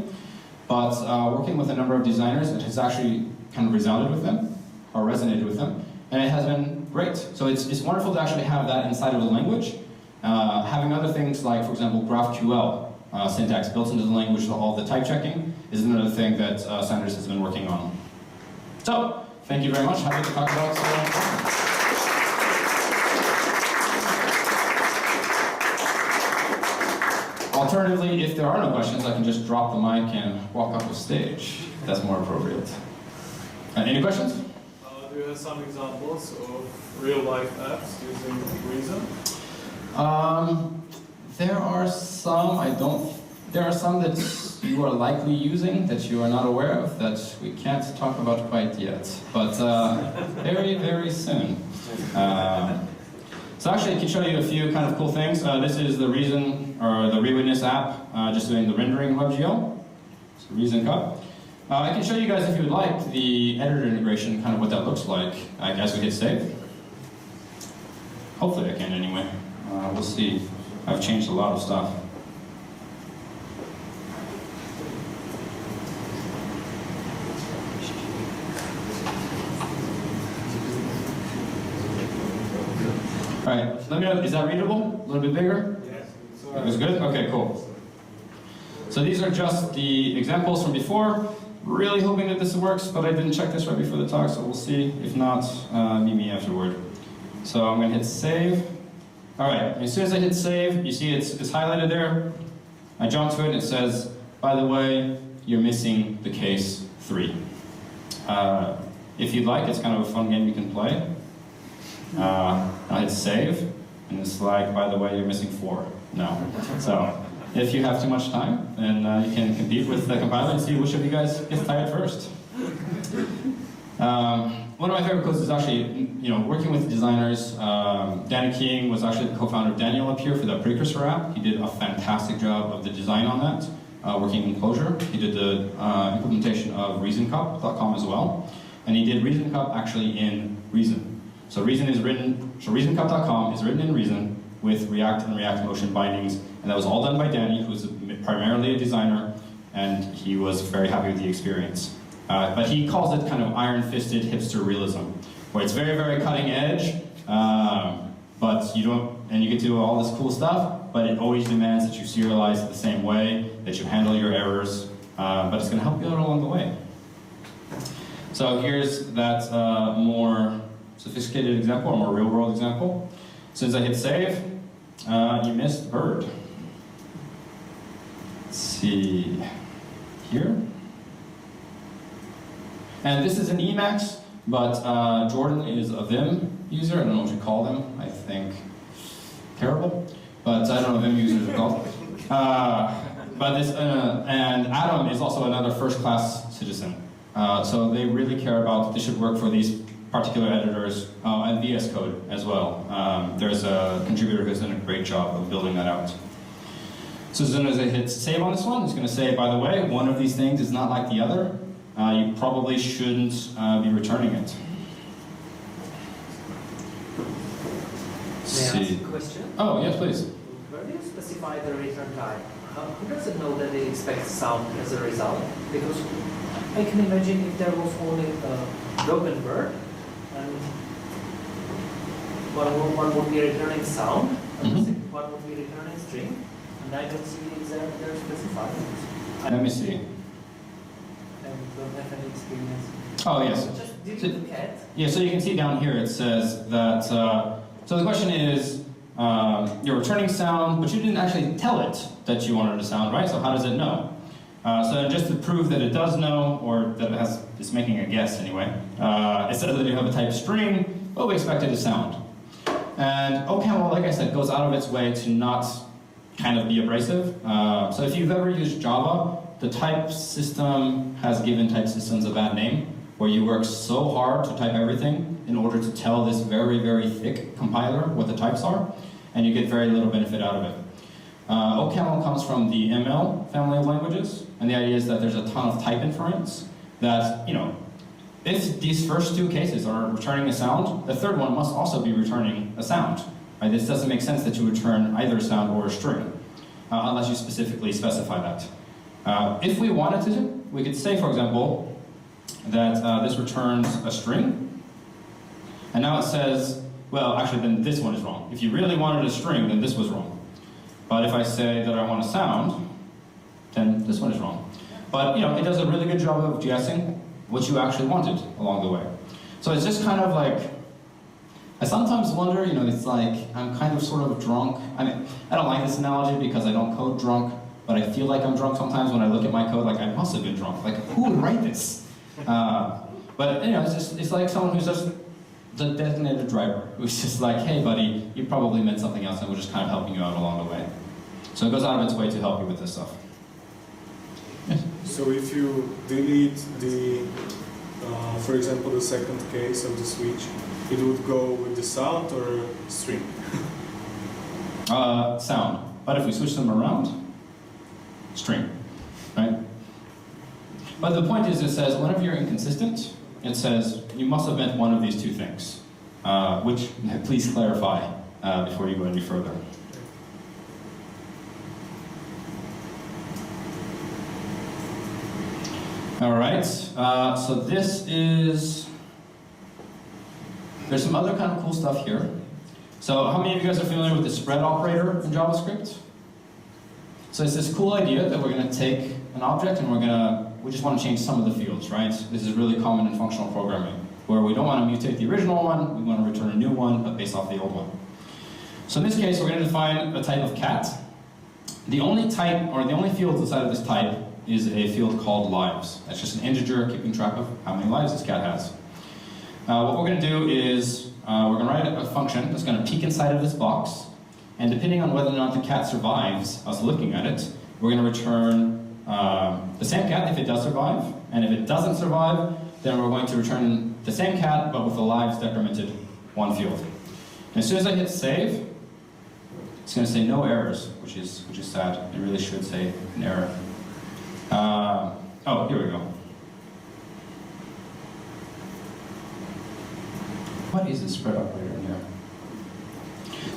but working with a number of designers, it has actually kind of resounded with them, or resonated with them, and it has been great. So it's wonderful to actually have that inside of the language. Having other things like, for example, GraphQL syntax built into the language for all the type checking is another thing that Sanders has been working on. So, thank you very much. Happy to talk about Alternatively, if there are no questions, I can just drop the mic and walk off the stage. That's more appropriate. Any questions? Do you have some examples of real-life apps using Reason? There are some. There are some that you are likely using that you are not aware of that we can't talk about quite yet, but very, very soon. So actually, I can show you a few kind of cool things. This is the Reason, or the Rewitness app, just doing the rendering of WebGL. It's Reason Cup. I can show you guys, if you would like, the editor integration, kind of what that looks like as we hit save. Hopefully I can anyway. We'll see. I've changed a lot of stuff. All right, let me know, is that readable? A little bit bigger? Yes. It was good? Okay, cool. So these are just the examples from before. Really hoping that this works, but I didn't check this right before the talk, so we'll see. If not, meet me afterward. So I'm gonna hit save. All right, as soon as I hit save, you see it's highlighted there. I jump to it and it says, by the way, you're missing the case 3. If you'd like, it's kind of a fun game you can play. I'll hit save, and it's like, by the way, you're missing 4. No. So if you have too much time, then you can compete with the compiler and see which of you guys gets tired first. One of my favorite codes is actually, working with designers. Danny King was actually the co-founder of Daniel up here for the Precursor app. He did a fantastic job of the design on that, working in Clojure. He did the implementation of ReasonCup.com as well. And he did ReasonCup actually in Reason. So ReasonCup.com is written in Reason with React and React Motion bindings. And that was all done by Danny, who's primarily a designer, and he was very happy with the experience. But he calls it kind of iron-fisted hipster realism, where it's very, very cutting edge, but you can do all this cool stuff, but it always demands that you serialize it the same way, that you handle your errors, but it's gonna help you out along the way. So here's that more sophisticated example, or more real-world example. As soon as I hit save, you missed bird. Let's see here. And this is an Emacs, but Jordan is a Vim user. I don't know what you call them. I think terrible, but I don't know Vim users are called. And Adam is also another first-class citizen. So they really care about, this should work for these particular editors, and VS Code as well. There's a contributor who's done a great job of building that out. So as soon as I hit save on this one, it's going to say, by the way, one of these things is not like the other. You probably shouldn't be returning it. May I ask a question? Oh, yes, please. Where do you specify the return type? How does it know that it expects sound as a result? Because I can imagine if there was only a broken bird, and one would be returning sound, and the second one would be returning string, and I don't see if they're specified. Let me see. I don't have any experience. Oh, yes. Just did you look at? Yeah, so you can see down here it says that, so the question is, you're returning sound, but you didn't actually tell it that you wanted a sound, right? So how does it know? So just to prove that it does know, or that it's making a guess anyway, it says that you have a type string, but we expect it a sound. And OCaml, like I said, goes out of its way to not kind of be abrasive. So if you've ever used Java, the type system has given type systems a bad name, where you work so hard to type everything in order to tell this very, very thick compiler what the types are, and you get very little benefit out of it. OCaml comes from the ML family of languages, and the idea is that there's a ton of type inference that, if these first 2 cases are returning a sound, the third one must also be returning a sound. Right? This doesn't make sense that you return either a sound or a string, unless you specifically specify that. If we wanted to, we could say, for example, that this returns a string, and now it says, well, actually, then this one is wrong. If you really wanted a string, then this was wrong. But if I say that I want a sound, then this one is wrong. But it does a really good job of guessing what you actually wanted along the way. So it's just kind of like, I sometimes wonder, it's like I'm kind of sort of drunk. I mean, I don't like this analogy because I don't code drunk, but I feel like I'm drunk sometimes when I look at my code, like I must have been drunk. Like, who would write this? But it's like someone who's just the designated driver, who's just like, hey buddy, you probably meant something else and we're just kind of helping you out along the way. So it goes out of its way to help you with this stuff. Yes? So if you delete the, for example, the second case of the switch, it would go with the sound or string? Sound. But if we switch them around, string, right? But the point is, it says whenever you're inconsistent, it says you must have meant one of these 2 things, which please clarify before you go any further. All right, so this is, there's some other kind of cool stuff here. So how many of you guys are familiar with the spread operator in JavaScript? So it's this cool idea that we're going to take an object and we just want to change some of the fields, right? This is really common in functional programming, where we don't want to mutate the original one, we want to return a new one, but based off the old one. So in this case, we're going to define a type of cat. The only type, or the only field inside of this type is a field called lives. That's just an integer keeping track of how many lives this cat has. What we're going to do is, we're going to write a function that's going to peek inside of this box, and depending on whether or not the cat survives us looking at it, we're going to return the same cat if it does survive, and if it doesn't survive, then we're going to return the same cat, but with the lives decremented one field. And as soon as I hit save, it's going to say no errors, which is sad. It really should say an error. Oh, here we go. What is this spread operator in here?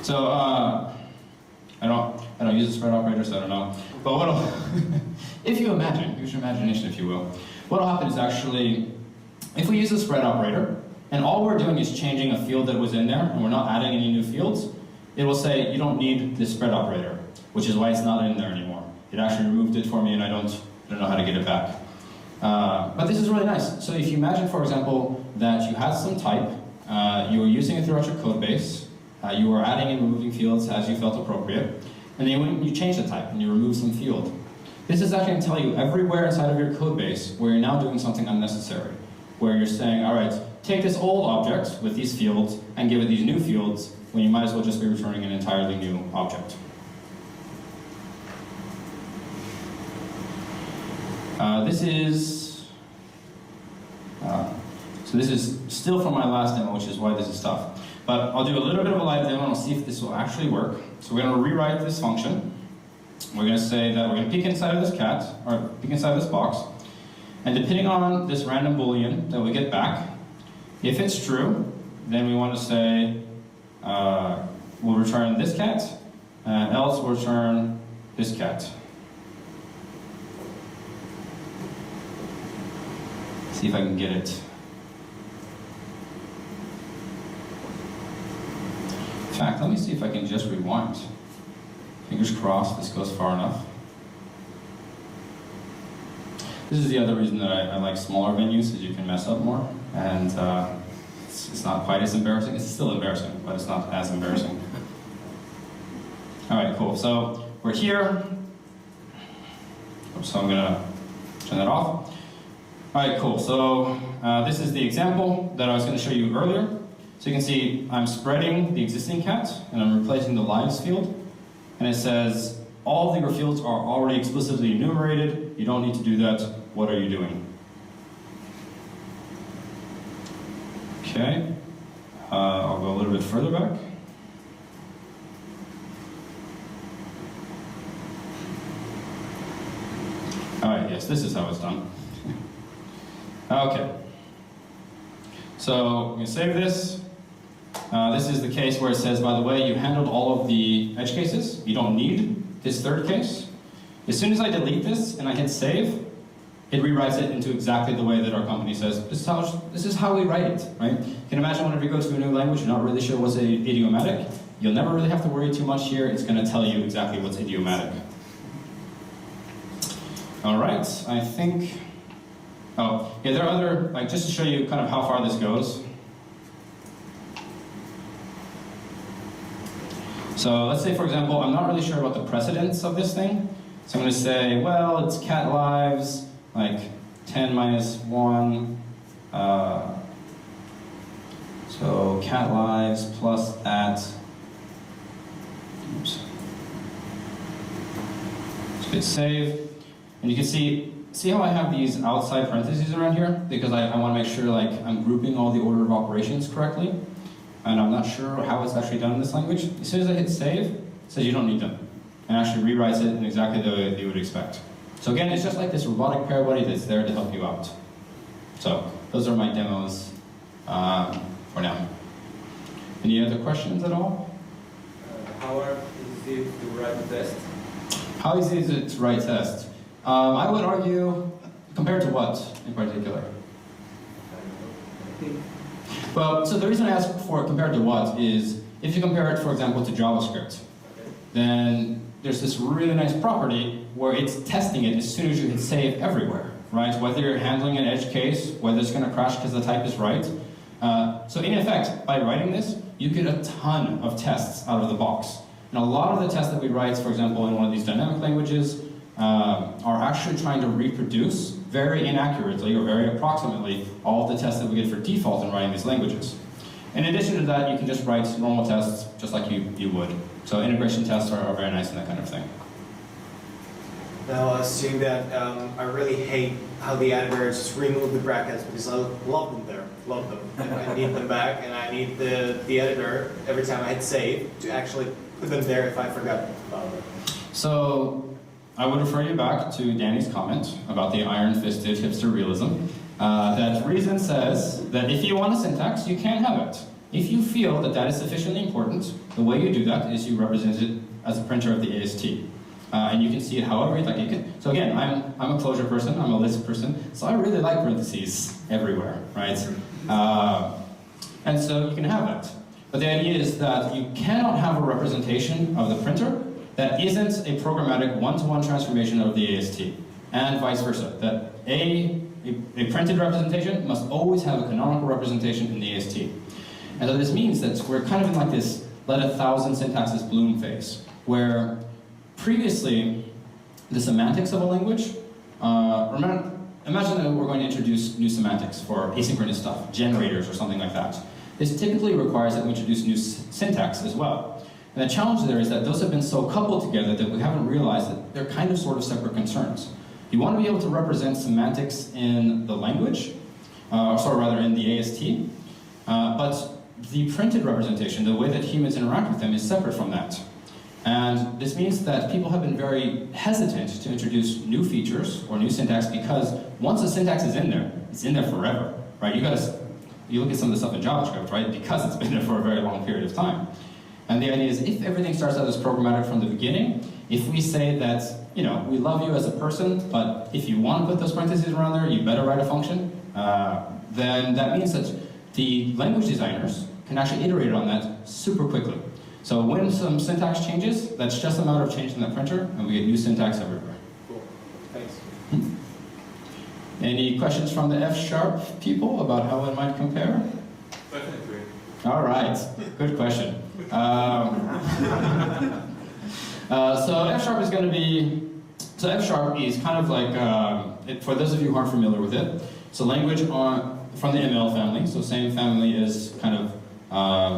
So I don't use the spread operator, so I don't know. But what'll if you imagine, use your imagination if you will, what'll happen is actually, if we use the spread operator, and all we're doing is changing a field that was in there, and we're not adding any new fields, it will say you don't need this spread operator, which is why it's not in there anymore. It actually removed it for me, and I don't know how to get it back. But this is really nice. So if you imagine, for example, that you had some type, you were using it throughout your code base, you were adding and removing fields as you felt appropriate, and then you change the type and you remove some field. This is actually going to tell you everywhere inside of your code base where you're now doing something unnecessary, where you're saying, all right, take this old object with these fields and give it these new fields when you might as well just be returning an entirely new object. This is still from my last demo, which is why this is tough. But I'll do a little bit of a live demo and I'll see if this will actually work. So we're going to rewrite this function. We're going to say that we're going to peek inside of this cat, or peek inside of this box, and depending on this random boolean that we get back, if it's true, then we want to say we'll return this cat, and else we'll return this cat. See if I can get it. In fact, let me see if I can just rewind. Fingers crossed this goes far enough. This is the other reason that I like smaller venues, is you can mess up more, and it's not quite as embarrassing. It's still embarrassing, but it's not as embarrassing. All right, cool. So we're here. So I'm gonna turn that off. All right, cool. So this is the example that I was going to show you earlier. So you can see I'm spreading the existing cat, and I'm replacing the lives field. And it says, all of your fields are already explicitly enumerated. You don't need to do that. What are you doing? Okay. I'll go a little bit further back. All right, yes, this is how it's done. Okay. So I'm going to save this. This is the case where it says, by the way, you handled all of the edge cases. You don't need this third case. As soon as I delete this and I hit save, it rewrites it into exactly the way that our company says, this is how we write it, right? You can imagine whenever you go to a new language, you're not really sure what's idiomatic. You'll never really have to worry too much here. It's going to tell you exactly what's idiomatic. All right, I think... Oh, yeah, there are other, like, just to show you kind of how far this goes. So let's say, for example, I'm not really sure about the precedence of this thing. So I'm going to say, well, it's cat lives, like 10 minus 1. So cat lives plus that. Oops. So hit save. And you can see how I have these outside parentheses around here? Because I want to make sure like I'm grouping all the order of operations correctly. And I'm not sure how it's actually done in this language. As soon as I hit save, it says you don't need them. And actually rewrites it in exactly the way you would expect. So again, it's just like this robotic pair buddy that's there to help you out. So those are my demos for now. Any other questions at all? How easy to write a test? How easy is it to write tests? I would argue Compared to what in particular? Well, so the reason I ask for compared to what is, if you compare it, for example, to JavaScript, then there's this really nice property where it's testing it as soon as you hit save everywhere, right? Whether you're handling an edge case, whether it's going to crash because the type is right. So in effect, by writing this, you get a ton of tests out of the box. And a lot of the tests that we write, for example, in one of these dynamic languages, are actually trying to reproduce very inaccurately or very approximately all of the tests that we get for default in writing these languages. In addition to that, you can just write normal tests just like you would. So integration tests are very nice and that kind of thing. Now, seeing that, I really hate how the editor just remove the brackets because I love them there, love them. I need them back, and I need the editor every time I hit save to actually put them there if I forgot about them. So I would refer you back to Danny's comment about the iron-fisted hipster realism. That reason says that if you want a syntax, you can have it. If you feel that that is sufficiently important, the way you do that is you represent it as a printer of the AST. And you can see it however you'd like. You can, so again, I'm a closure person, I'm a list person, so I really like parentheses everywhere, right? And so you can have that. But the idea is that you cannot have a representation of the printer that isn't a programmatic one-to-one transformation of the AST, and vice versa. That a printed representation must always have a canonical representation in the AST. And so this means that we're kind of in like this let 1,000 syntaxes bloom phase, where previously the semantics of a language, imagine that we're going to introduce new semantics for asynchronous stuff, generators or something like that. This typically requires that we introduce new syntax as well. And the challenge there is that those have been so coupled together that we haven't realized that they're kind of sort of separate concerns. You want to be able to represent semantics in the language, or rather in the AST, but the printed representation, the way that humans interact with them, is separate from that. And this means that people have been very hesitant to introduce new features or new syntax because once the syntax is in there, it's in there forever, right? You look at some of the stuff in JavaScript, right? Because it's been there for a very long period of time. And the idea is if everything starts out as programmatic from the beginning, if we say that, you know, we love you as a person, but if you want to put those parentheses around there, you better write a function, then that means that the language designers can actually iterate on that super quickly. So when some syntax changes, that's just a matter of changing the printer, and we get new syntax everywhere. Cool. Thanks. Any questions from the F# people about how it might compare? Definitely. All right, good question. So F# is going to be, so F# is kind of like, for those of you who aren't familiar with it, it's a language from the ML family, so same family as kind of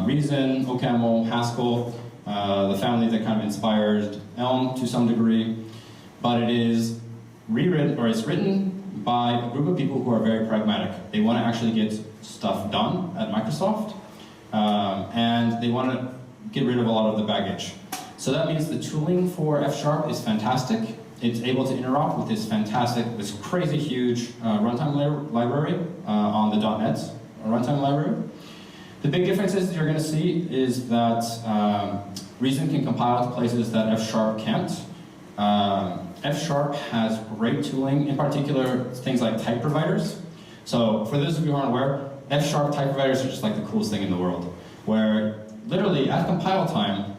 Reason, OCaml, Haskell, the family that kind of inspired Elm to some degree, but it is rewritten, or it's written by a group of people who are very pragmatic. They want to actually get stuff done at Microsoft, and they want to get rid of a lot of the baggage. So that means the tooling for F# is fantastic. It's able to interop with this crazy huge runtime library on the .NET runtime library. The big differences you're going to see is that Reason can compile to places that F# can't. F# has great tooling, in particular things like type providers. So for those of you who aren't aware, F# type providers are just like the coolest thing in the world, where literally at compile time,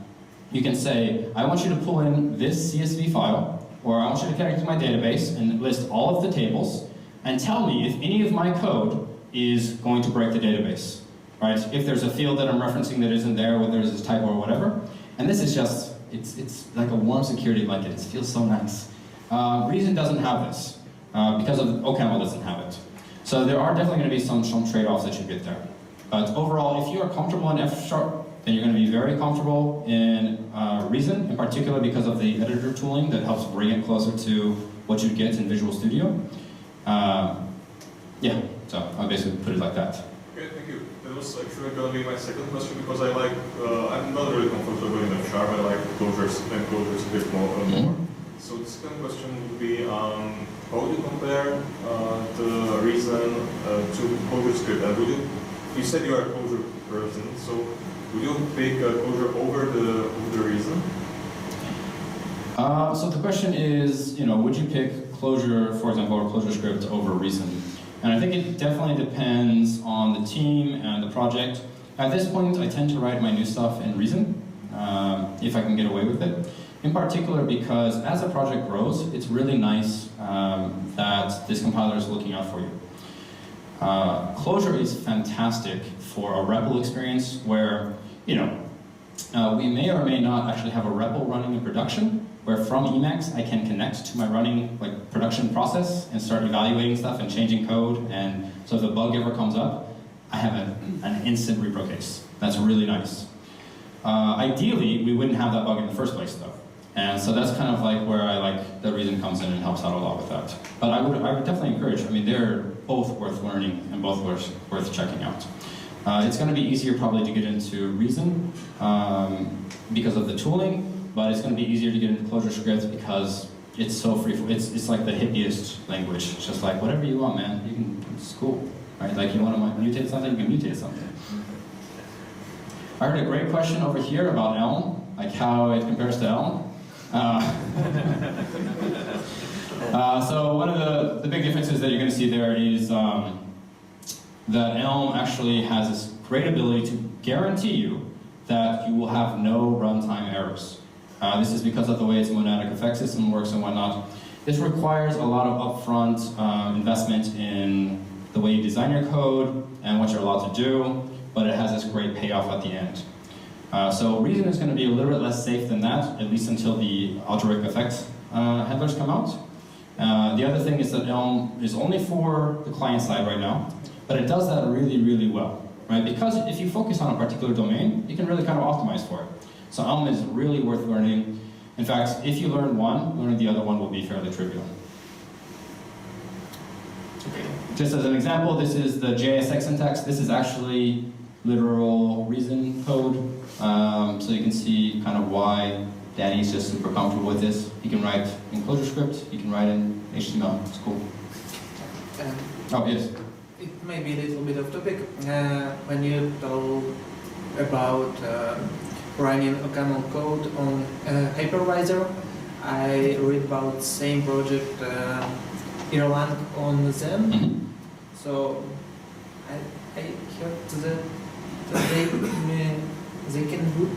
you can say, I want you to pull in this CSV file, or I want you to connect to my database and list all of the tables, and tell me if any of my code is going to break the database. Right? If there's a field that I'm referencing that isn't there, whether there's a typo or whatever. And this is just, it's like a warm security blanket. It feels so nice. Reason doesn't have this, because of OCaml doesn't have it. So there are definitely going to be some trade-offs that you get there. But overall, if you are comfortable in F#, then you're going to be very comfortable in Reason, in particular because of the editor tooling that helps bring it closer to what you get in Visual Studio. Yeah, so I'll basically put it like that. Okay, thank you. That was actually going to be my second question because I'm not really comfortable in F#. I like closures and closures a bit more. So the second question would be, how would you compare the Reason to ClojureScript? And you said you are a Clojure person, so would you pick Clojure over the Reason? So the question is, would you pick Clojure, for example, or ClojureScript over Reason. And I think it definitely depends on the team and the project. At this point, I tend to write my new stuff in Reason, if I can get away with it. In particular because as the project grows, it's really nice that this compiler is looking out for you. Clojure is fantastic for a REPL experience where, you know, we may or may not actually have a REPL running in production, where from Emacs I can connect to my running production process and start evaluating stuff and changing code, and so if a bug ever comes up, I have an instant repro case. That's really nice. Ideally, we wouldn't have that bug in the first place though. And so that's kind of like where I like the Reason comes in and helps out a lot with that. But I would definitely encourage, I mean, they're both worth learning and both worth checking out. It's going to be easier probably to get into Reason because of the tooling, but it's going to be easier to get into ClojureScript because it's so free. It's like the hippiest language. It's just like whatever you want, man. You can. It's cool, right? Like you want to mutate something, you can mutate something. I heard a great question over here about Elm, like how it compares to Elm. So one of the big differences that you're going to see there is that Elm actually has this great ability to guarantee you that you will have no runtime errors. This is because of the way its monadic effect system works and whatnot. This requires a lot of upfront investment in the way you design your code and what you're allowed to do, but it has this great payoff at the end. So Reason is going to be a little bit less safe than that, at least until the algebraic effect handlers come out. The other thing is that Elm is only for the client side right now, but it does that really, really well, right? Because if you focus on a particular domain, you can really kind of optimize for it. So Elm is really worth learning. In fact, if you learn one, learning the other one will be fairly trivial. Just as an example, this is the JSX syntax. This is actually literal Reason code. So you can see kind of why Danny's just super comfortable with this. You can write in ClojureScript, you can write in HTML. It's cool. Oh, yes. It may be a little bit off topic. When you talk about running OCaml code on hypervisor, I read about same project Erlang on Zen. Mm-hmm. So I heard that they can boot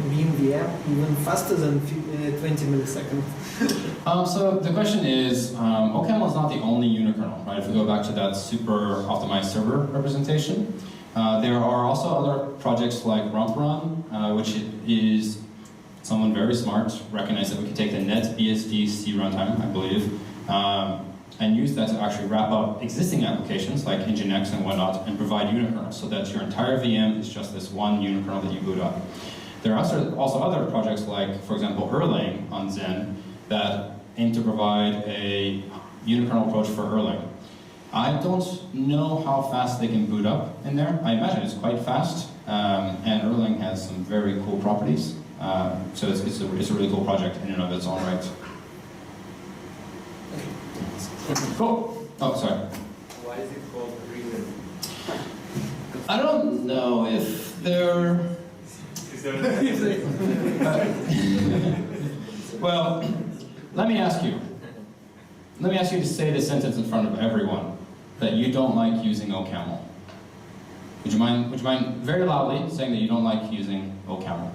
Beam VM even faster than 20 milliseconds. So the question is, OCaml is not the only unikernel, right? If we go back to that super optimized server representation, there are also other projects like RumpRun, which is someone very smart recognized that we could take the NetBSD C runtime, I believe, and use that to actually wrap up existing applications like Nginx and whatnot and provide unikernels so that your entire VM is just this one unikernel that you boot up. There are also other projects like, for example, Erlang on Zen that aim to provide a unikernel approach for Erlang. I don't know how fast they can boot up in there. I imagine it's quite fast, and Erlang has some very cool properties. So it's a really cool project in and of its own right. Cool. Oh, sorry. Why is it called Reason? I don't know if they're... Well, let me ask you. Let me ask you to say this sentence in front of everyone that you don't like using OCaml. Would you mind very loudly saying that you don't like using OCaml?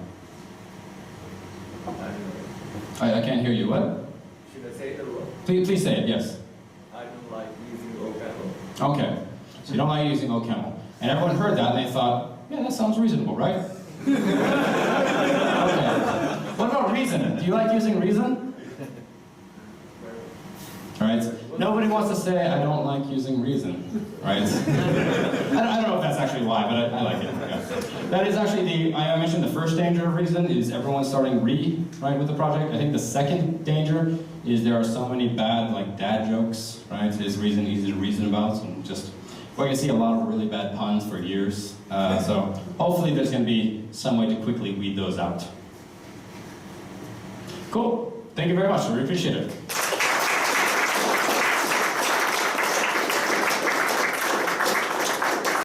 I can't hear you. What? Should I say it or what? Please say it, yes. I don't like using OCaml. Okay. So you don't like using OCaml. And everyone heard that and they thought, yeah, that sounds reasonable, right? Okay. What about Reason? Do you like using Reason? All right. Nobody wants to say, I don't like using Reason, right? I don't know if that's actually why, but I like it. Yeah. That is actually I mentioned the first danger of Reason is everyone starting right, with the project. I think the second danger is there are so many bad, like, dad jokes, right? Is Reason easy to reason about? And just, we're going to see a lot of really bad puns for years. So hopefully there's going to be some way to quickly weed those out. Cool. Thank you very much. I really appreciate it.